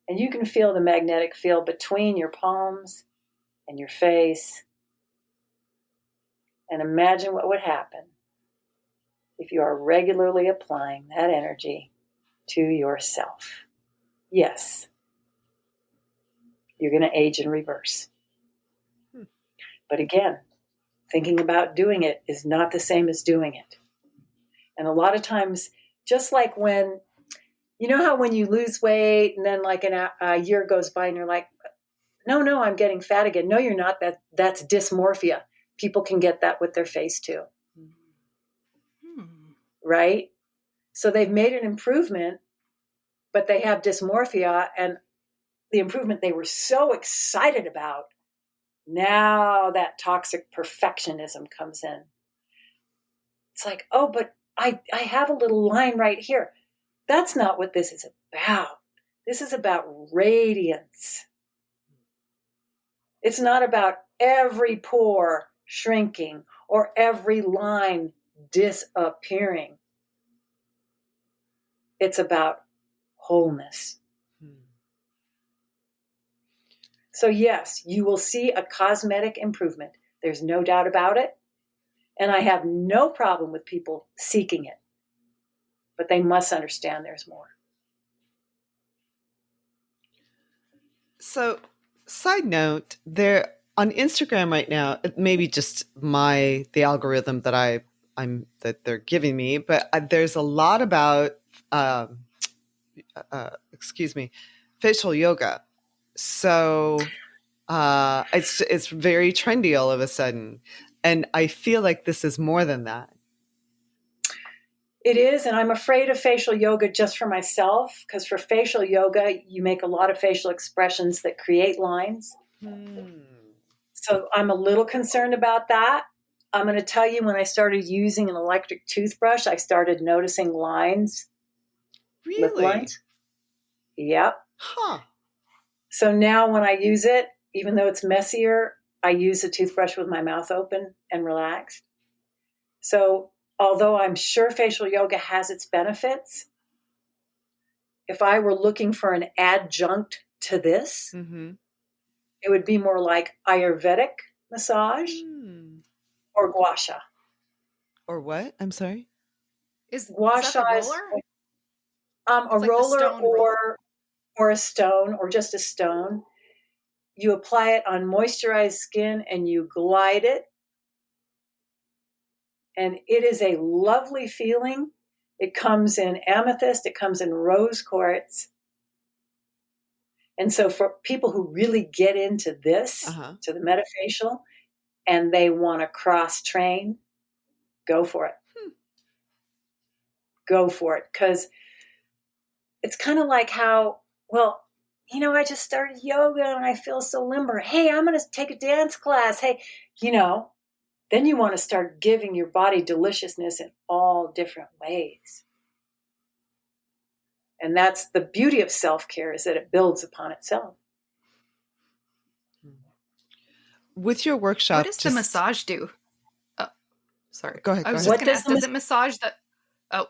and you can feel the magnetic field between your palms and your face. And imagine what would happen if you are regularly applying that energy to yourself. Yes, you're going to age in reverse. But again, thinking about doing it is not the same as doing it. And a lot of times, just like when, how when you lose weight and then like a year goes by and you're like, no, I'm getting fat again. No, you're not. That's dysmorphia. People can get that with their face too. Right? So they've made an improvement, but they have dysmorphia, and the improvement they were so excited about, now that toxic perfectionism comes in. It's like, oh, but I have a little line right here. That's not what this is about. This is about radiance. It's not about every pore shrinking or every line disappearing. It's about wholeness. So yes, you will see a cosmetic improvement. There's no doubt about it. And I have no problem with people seeking it. But they must understand there's more. So, side note, there on Instagram right now, it may be just the algorithm that that they're giving me, but there's a lot about facial yoga. So it's very trendy all of a sudden, and I feel like this is more than that. It is, and I'm afraid of facial yoga just for myself, because for facial yoga, you make a lot of facial expressions that create lines. So I'm a little concerned about that. I'm going to tell you, when I started using an electric toothbrush, I started noticing lines. Really? Lip lines. Yep. Huh. So now when I use it, even though it's messier, I use a toothbrush with my mouth open and relaxed. So although I'm sure facial yoga has its benefits, if I were looking for an adjunct to this, it would be more like Ayurvedic massage or gua sha. Or what? I'm sorry? Is gua that sha the is roller? a roller or a stone, or just a stone. you apply it on moisturized skin and you glide it. And it is a lovely feeling. It comes in amethyst. It comes in rose quartz. And so for people who really get into this, to the metafacial, and they want to cross-train, go for it. Go for it. Because it's kind of like how, well, you know, I just started yoga and I feel so limber. Hey, I'm going to take a dance class. Hey, you know, then you want to start giving your body deliciousness in all different ways. And that's the beauty of self-care, is that it builds upon itself. With your workshop, what does the massage do? Oh, sorry. Go ahead. I was just going to ask, does it massage the... Oh,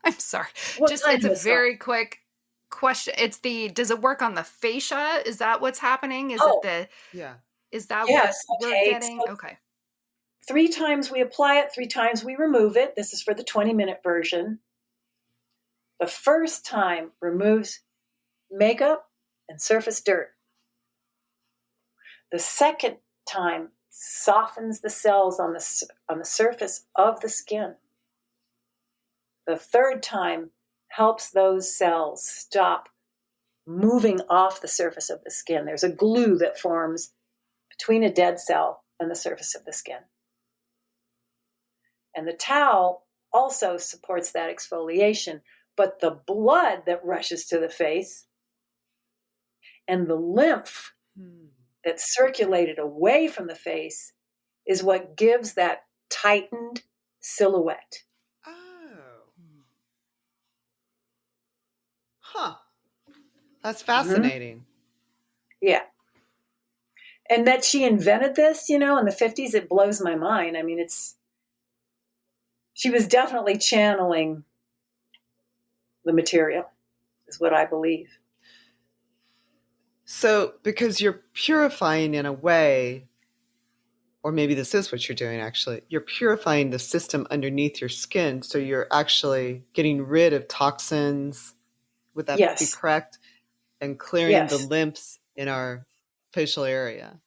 I'm sorry. It's a very quick question. Does it work on the fascia? Is that what's happening? Is that what we're getting? So 3 times we apply it, 3 times we remove it. This is for the 20-minute version. The first time removes makeup and surface dirt. The second time softens the cells on the surface of the skin. The third time helps those cells stop moving off the surface of the skin. There's a glue that forms between a dead cell and the surface of the skin. And the towel also supports that exfoliation, but the blood that rushes to the face and the lymph that's circulated away from the face is what gives that tightened silhouette. That's fascinating. Yeah. And that she invented this, in the 50s, it blows my mind. I mean, she was definitely channeling the material, is what I believe. So, because you're purifying in a way, or maybe this is what you're doing actually, you're purifying the system underneath your skin. So you're actually getting rid of toxins. Would that be correct? And clearing the lymphs in our facial area.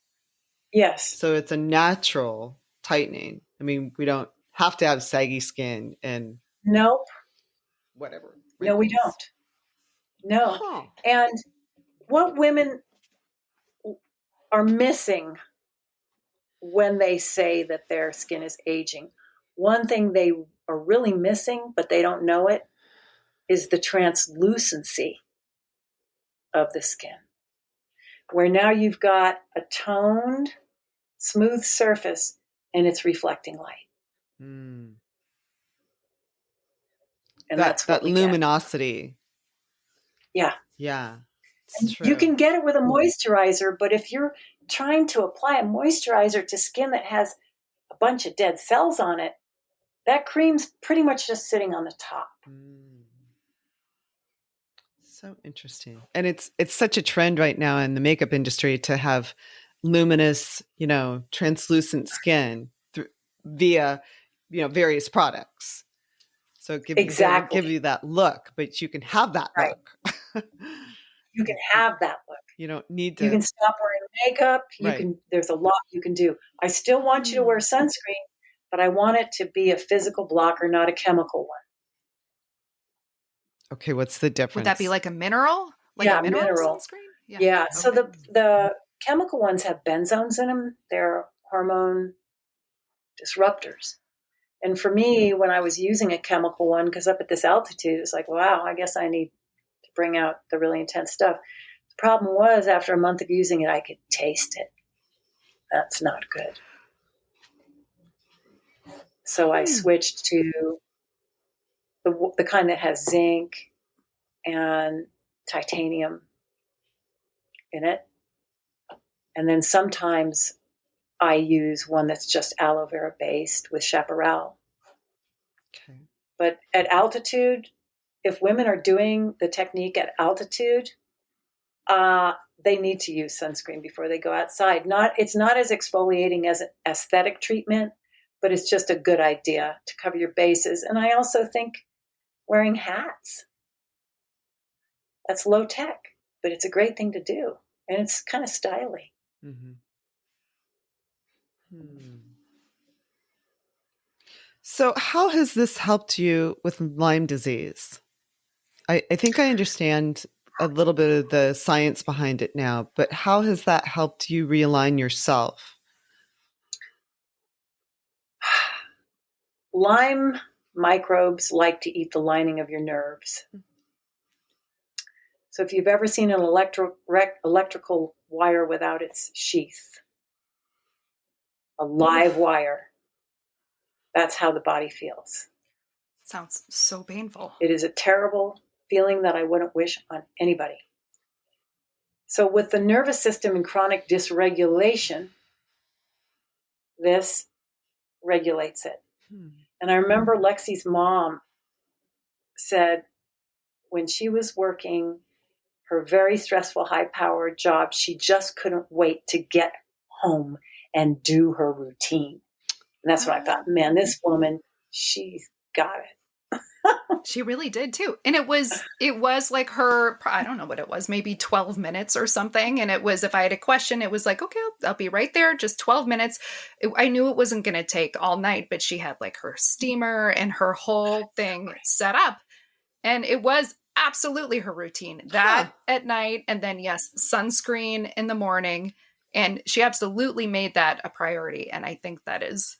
Yes. So it's a natural tightening. I mean, we don't have to have saggy skin and nope. Whatever. Wrinkles. No, we don't. No. And what women are missing when they say that their skin is aging, one thing they are really missing, but they don't know it, is the translucency of the skin, where now you've got a toned, smooth surface and it's reflecting light. And that's that luminosity. Get. Yeah. You can get it with a moisturizer, but if you're trying to apply a moisturizer to skin that has a bunch of dead cells on it, that cream's pretty much just sitting on the top. So interesting. And it's such a trend right now in the makeup industry to have luminous, translucent skin via, various products. So it give you that look, but you can have that look. You can have that look. You don't need to. You can stop wearing makeup. There's a lot you can do. I still want you to wear sunscreen, but I want it to be a physical blocker, not a chemical one. Okay, what's the difference? Would that be like a mineral? A mineral sunscreen? Yeah. So the chemical ones have benzones in them. They're hormone disruptors. And for me, when I was using a chemical one, because up at this altitude, it's like, wow, I guess I need to bring out the really intense stuff. The problem was, after a month of using it, I could taste it. That's not good. So I switched to the kind that has zinc and titanium in it. And then sometimes I use one that's just aloe vera based with chaparral. Okay. But at altitude, if women are doing the technique at altitude, they need to use sunscreen before they go outside. It's not as exfoliating as an aesthetic treatment, but it's just a good idea to cover your bases. And I also think wearing hats, that's low tech, but it's a great thing to do. And it's kind of stylish. Mm-hmm. Hmm. So how has this helped you with Lyme disease? I think I understand a little bit of the science behind it now, but how has that helped you realign yourself? Lyme microbes like to eat the lining of your nerves. So if you've ever seen an electrical wire without its sheath, a live wire, that's how the body feels. Sounds so painful. It is a terrible feeling that I wouldn't wish on anybody. So with the nervous system in chronic dysregulation, this regulates it. And I remember Lexi's mom said when she was working her very stressful, high-powered job, she just couldn't wait to get home and do her routine. And that's when I thought, man, this woman, she's got it. She really did too. And it was like her, I don't know what it was, maybe 12 minutes or something. And it was, if I had a question, it was like, okay, I'll be right there, just 12 minutes. I knew it wasn't going to take all night, but she had like her steamer and her whole thing set up. And it was absolutely her routine that at night. And then yes, sunscreen in the morning. And she absolutely made that a priority. And I think that is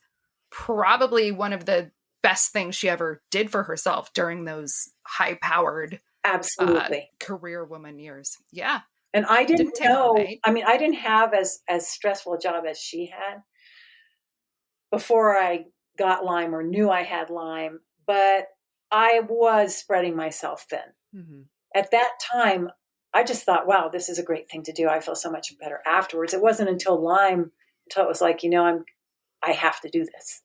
probably one of the best things she ever did for herself during those high-powered absolutely career woman years. Yeah. And I didn't know, night. I mean, I didn't have as stressful a job as she had before I got Lyme or knew I had Lyme, but I was spreading myself thin. Mm-hmm. At that time, I just thought, wow, this is a great thing to do. I feel so much better afterwards. It wasn't until Lyme, until it was like, I have to do this.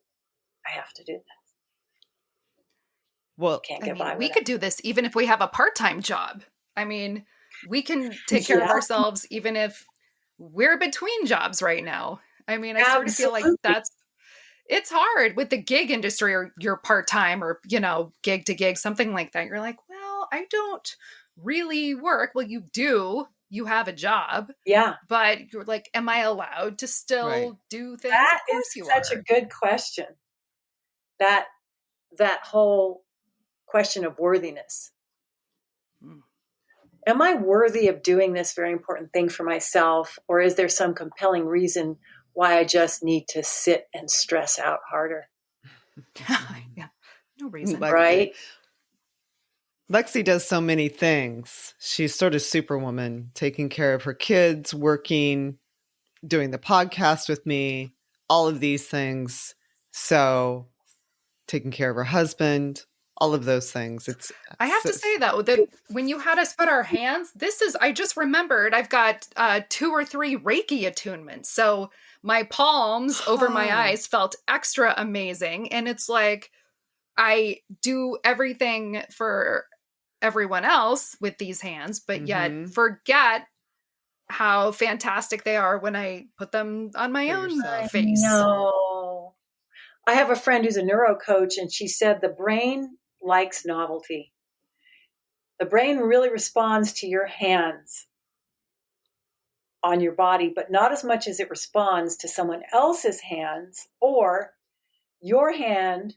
I have to do this. Well, can't get by. We could do this even if we have a part-time job. I mean, we can take care of ourselves even if we're between jobs right now. I mean, I sort of feel like it's hard with the gig industry, or you're part-time or, gig to gig, something like that. You're like, well, I don't really work. Well, you do. You have a job. Yeah. But you're like, am I allowed to still do things? That is such a good question. That whole question of worthiness. Am I worthy of doing this very important thing for myself? Or is there some compelling reason why I just need to sit and stress out harder? Yeah, no reason. Right? Lexi does so many things. She's sort of superwoman, taking care of her kids, working, doing the podcast with me, all of these things. So taking care of her husband, all of those things. I have to say though, that when you had us put our hands, I just remembered I've got 2 or 3 Reiki attunements. So my palms over my eyes felt extra amazing. And it's like, I do everything for everyone else with these hands, but yet forget how fantastic they are when I put them on my own face. No. I have a friend who's a neuro coach, and she said the brain likes novelty. The brain really responds to your hands on your body, but not as much as it responds to someone else's hands or your hand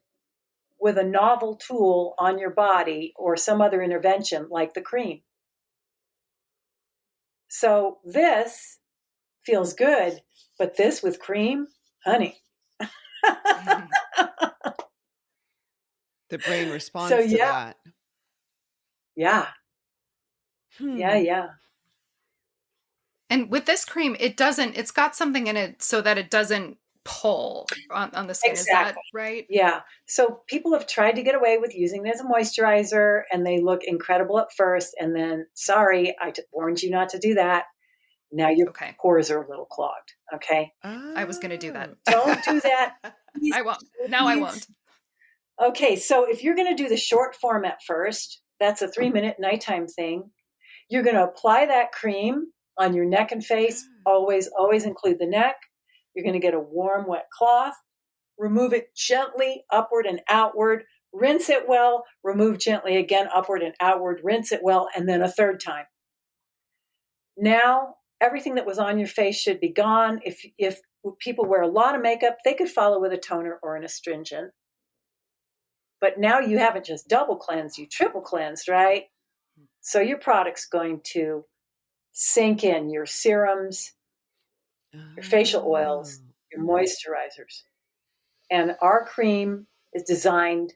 with a novel tool on your body or some other intervention like the cream. So this feels good, but this with cream, honey. The brain responds to that. Yeah. Yeah. And with this cream, it's got something in it so that it doesn't pull on the skin. Exactly. Is that right? Yeah. So people have tried to get away with using it as a moisturizer, and they look incredible at first. And then, sorry, I warned you not to do that. Now your pores are a little clogged. Okay. I was going to do that. Don't do that. Please, I won't. Now I won't. Okay. So if you're going to do the short form at first, that's a 3-minute nighttime thing. You're going to apply that cream on your neck and face. Always include the neck. You're going to get a warm, wet cloth. Remove it gently, upward and outward. Rinse it well. Remove gently again, upward and outward. Rinse it well, and then a third time. Now, everything that was on your face should be gone. If people wear a lot of makeup, they could follow with a toner or an astringent. But now you haven't just double cleansed, you triple cleansed, right? So your product's going to sink in your serums, your facial oils, your moisturizers. And our cream is designed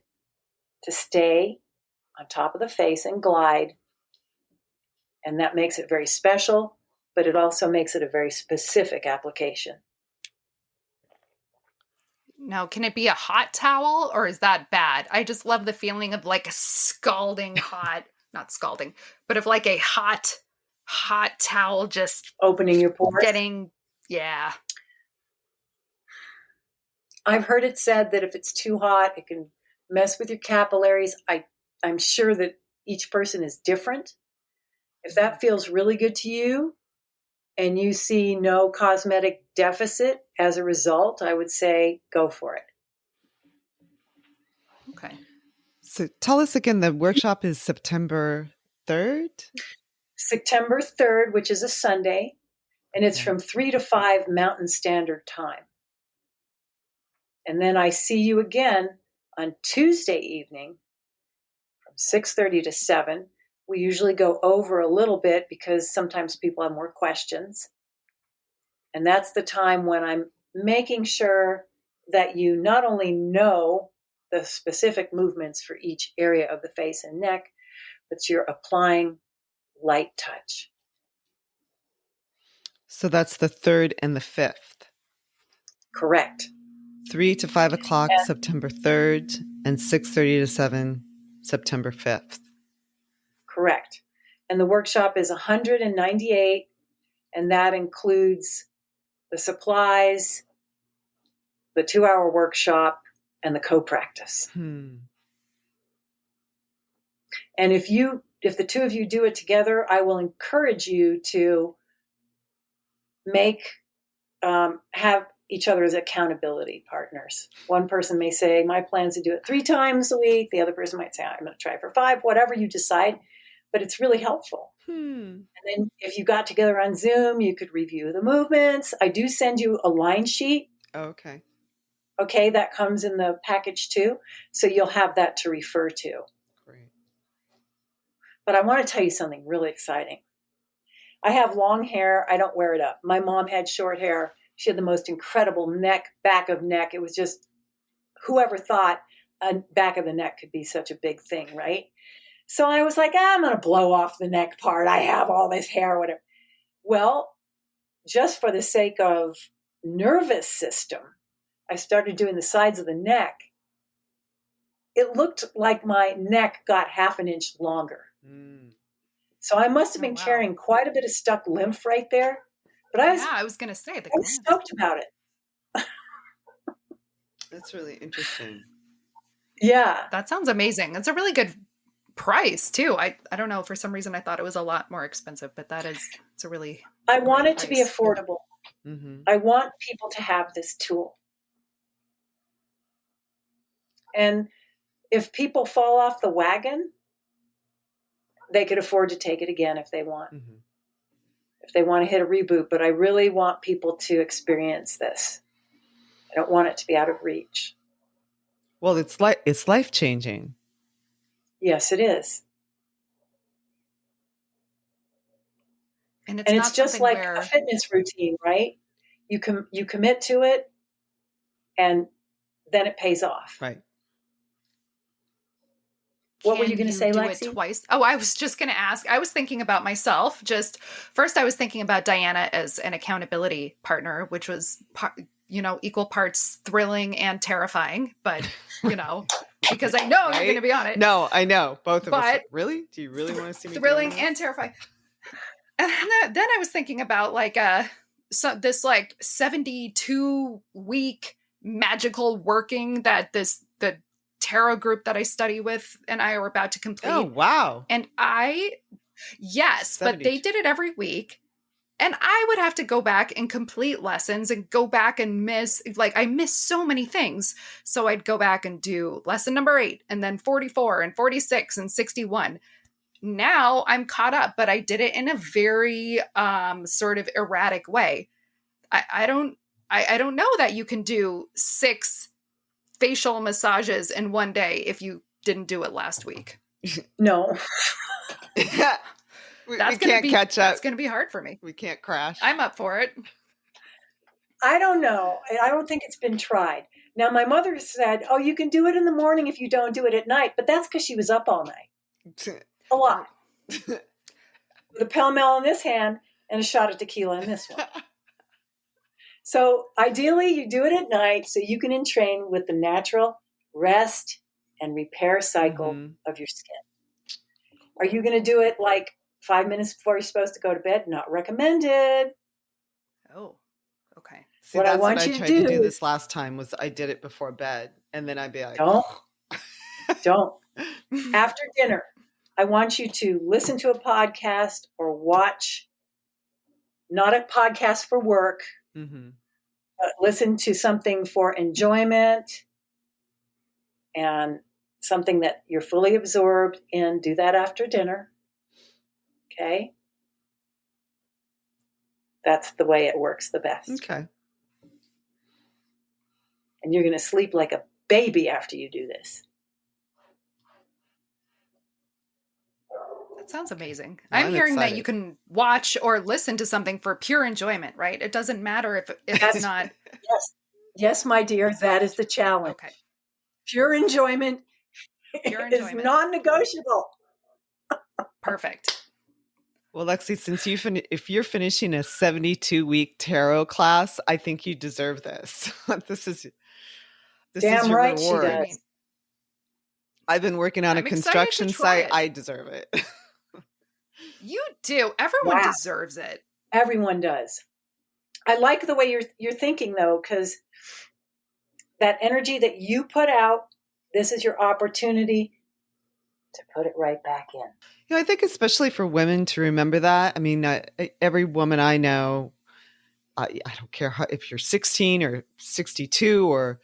to stay on top of the face and glide. And that makes it very special, but it also makes it a very specific application. Now, can it be a hot towel or is that bad? I just love the feeling of like a scalding hot, not scalding, but of like a hot towel just opening your pores. Yeah. I've heard it said that if it's too hot, it can mess with your capillaries. I'm sure that each person is different. If that feels really good to you and you see no cosmetic deficit as a result, I would say go for it. Okay. So tell us again, the workshop is September 3rd? September 3rd, which is a Sunday, and it's from 3 to 5 Mountain Standard Time. And then I see you again on Tuesday evening from 6:30 to 7. We usually go over a little bit because sometimes people have more questions. And that's the time when I'm making sure that you not only know the specific movements for each area of the face and neck, but you're applying light touch. So that's the 3rd and the 5th. Correct. 3 to 5 o'clock, September 3rd, and 6:30 to 7, September 5th. Correct. And the workshop is $198, and that includes the supplies, the 2-hour workshop, and the co-practice. And if the two of you do it together, I will encourage you to have each other as accountability partners. One person may say, my plan is to do it 3 times a week. The other person might say, I'm going to try for 5, whatever you decide. But it's really helpful. And then if you got together on Zoom, you could review the movements. I do send you a line sheet. Okay. Okay, that comes in the package too. So you'll have that to refer to. Great. But I want to tell you something really exciting. I have long hair. I don't wear it up. My mom had short hair. She had the most incredible back of neck. It was just, whoever thought a back of the neck could be such a big thing, right? So I was like, I'm going to blow off the neck part. I have all this hair, whatever. Well, just for the sake of nervous system, I started doing the sides of the neck. It looked like my neck got half an inch longer. So I must have been carrying quite a bit of stuck lymph right there. But I was going to say, I was stoked about it. That's really interesting. Yeah. That sounds amazing. It's a really good price too. I don't know, for some reason I thought it was a lot more expensive, but it's a really I want it price. to be affordable. I want people to have this tool. And if people fall off the wagon, they could afford to take it again if they want. If they want to hit a reboot, but I really want people to experience this. I don't want it to be out of reach. Well, it's life-changing. Yes, it is. And it's just like a fitness routine, right? You commit to it, and then it pays off. Right. What were you going to say, Lexi? Twice? Oh, I was just going to ask. I was thinking about myself. First, I was thinking about Diana as an accountability partner, which was, equal parts thrilling and terrifying. But, because I know you're going to be on it. No, I know. Both of us. Really? Do you really want to see me thrilling and terrifying? And then I was thinking about this 72-week magical working that the tarot group that I study with and I are about to complete. Oh, wow. And but they did it every week. And I would have to go back and complete lessons and go back and I missed so many things. So I'd go back and do lesson number 8 and then 44 and 46 and 61. now I'm caught up, but I did it in a very sort of erratic way. I don't know that you can do 6 facial massages in one day if you didn't do it last week. No. Yeah. We can't catch up. That's going to be hard for me. We can't crash. I'm up for it. I don't know. I don't think it's been tried. Now, my mother said, oh, you can do it in the morning if you don't do it at night. But that's because she was up all night. A lot. With a Pall Mall in this hand and a shot of tequila in this one. So ideally, you do it at night so you can entrain with the natural rest and repair cycle of your skin. Are you going to do it like 5 minutes before you're supposed to go to bed? Not recommended. Oh, okay. See, that's what I tried to do this last time was I did it before bed. And then I'd be like, Don't. After dinner, I want you to listen to a podcast or watch, not a podcast for work, but listen to something for enjoyment and something that you're fully absorbed in. Do that after dinner. Okay? That's the way it works the best. Okay. And you're going to sleep like a baby after you do this. That sounds amazing. Well, I'm hearing excited. that you can watch or listen to something for pure enjoyment, right? It doesn't matter if it's not. Yes, my dear, that is the challenge. Okay. Pure enjoyment is non-negotiable. Perfect. Well, Lexi, since if you're finishing a 72-week tarot class, I think you deserve this. This is Damn your right reward. she does. I've been working on I'm a construction site. it. I deserve it. You do. Everyone deserves it. Everyone does. I like the way you're thinking, though, because that energy that you put out, this is your opportunity to put it right back in. I think especially for women to remember that. I mean, every woman I know, I don't care if you're 16 or 62 or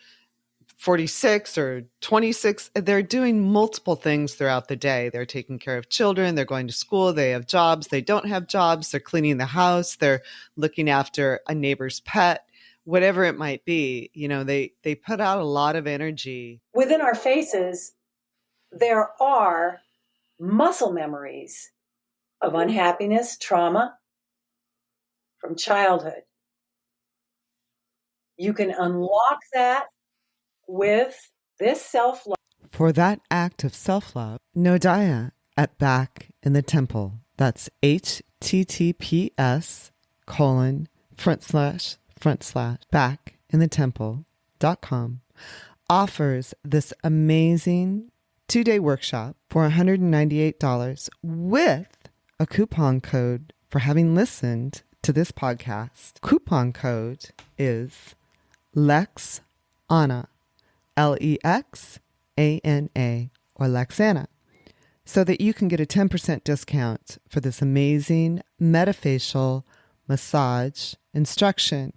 46 or 26, they're doing multiple things throughout the day. They're taking care of children. They're going to school. They have jobs. They don't have jobs. They're cleaning the house. They're looking after a neighbor's pet, whatever it might be. They put out a lot of energy. Within our faces, there are muscle memories of unhappiness, trauma from childhood. You can unlock that with this self-love. For that act of self-love, Nodiah at Back in the Temple. That's https://backinthetemple.com offers this amazing 2-day workshop for $198 with a coupon code for having listened to this podcast. Coupon code is LEXANA, LEXANA, or Lexana, so that you can get a 10% discount for this amazing metafacial massage instruction,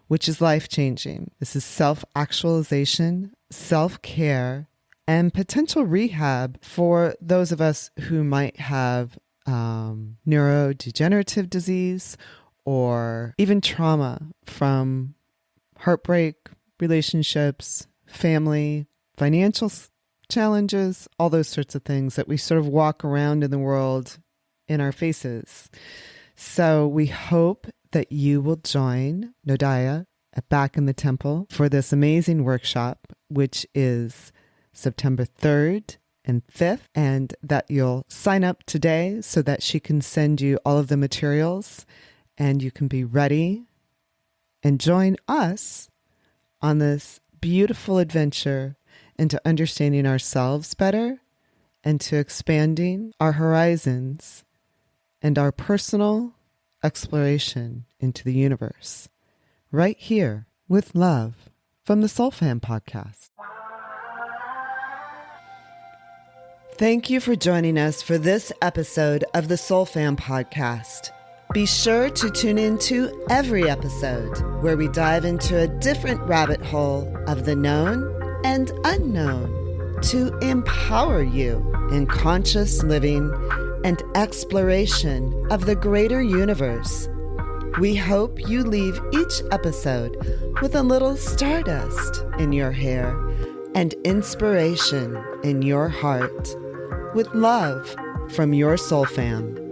which is life-changing. This is self-actualization, self-care, and potential rehab for those of us who might have neurodegenerative disease or even trauma from heartbreak, relationships, family, financial challenges, all those sorts of things that we sort of walk around in the world in our faces. So we hope that you will join Nodiah at Back in the Temple for this amazing workshop, which is September 3rd and 5th, and that you'll sign up today so that she can send you all of the materials and you can be ready and join us on this beautiful adventure into understanding ourselves better and to expanding our horizons and our personal exploration into the universe, right here with love from the Soul Fam podcast. Thank you for joining us for this episode of the Soul Fam podcast. Be sure to tune in to every episode where we dive into a different rabbit hole of the known and unknown to empower you in conscious living and exploration of the greater universe. We hope you leave each episode with a little stardust in your hair and inspiration in your heart. With love from your Soul Fam.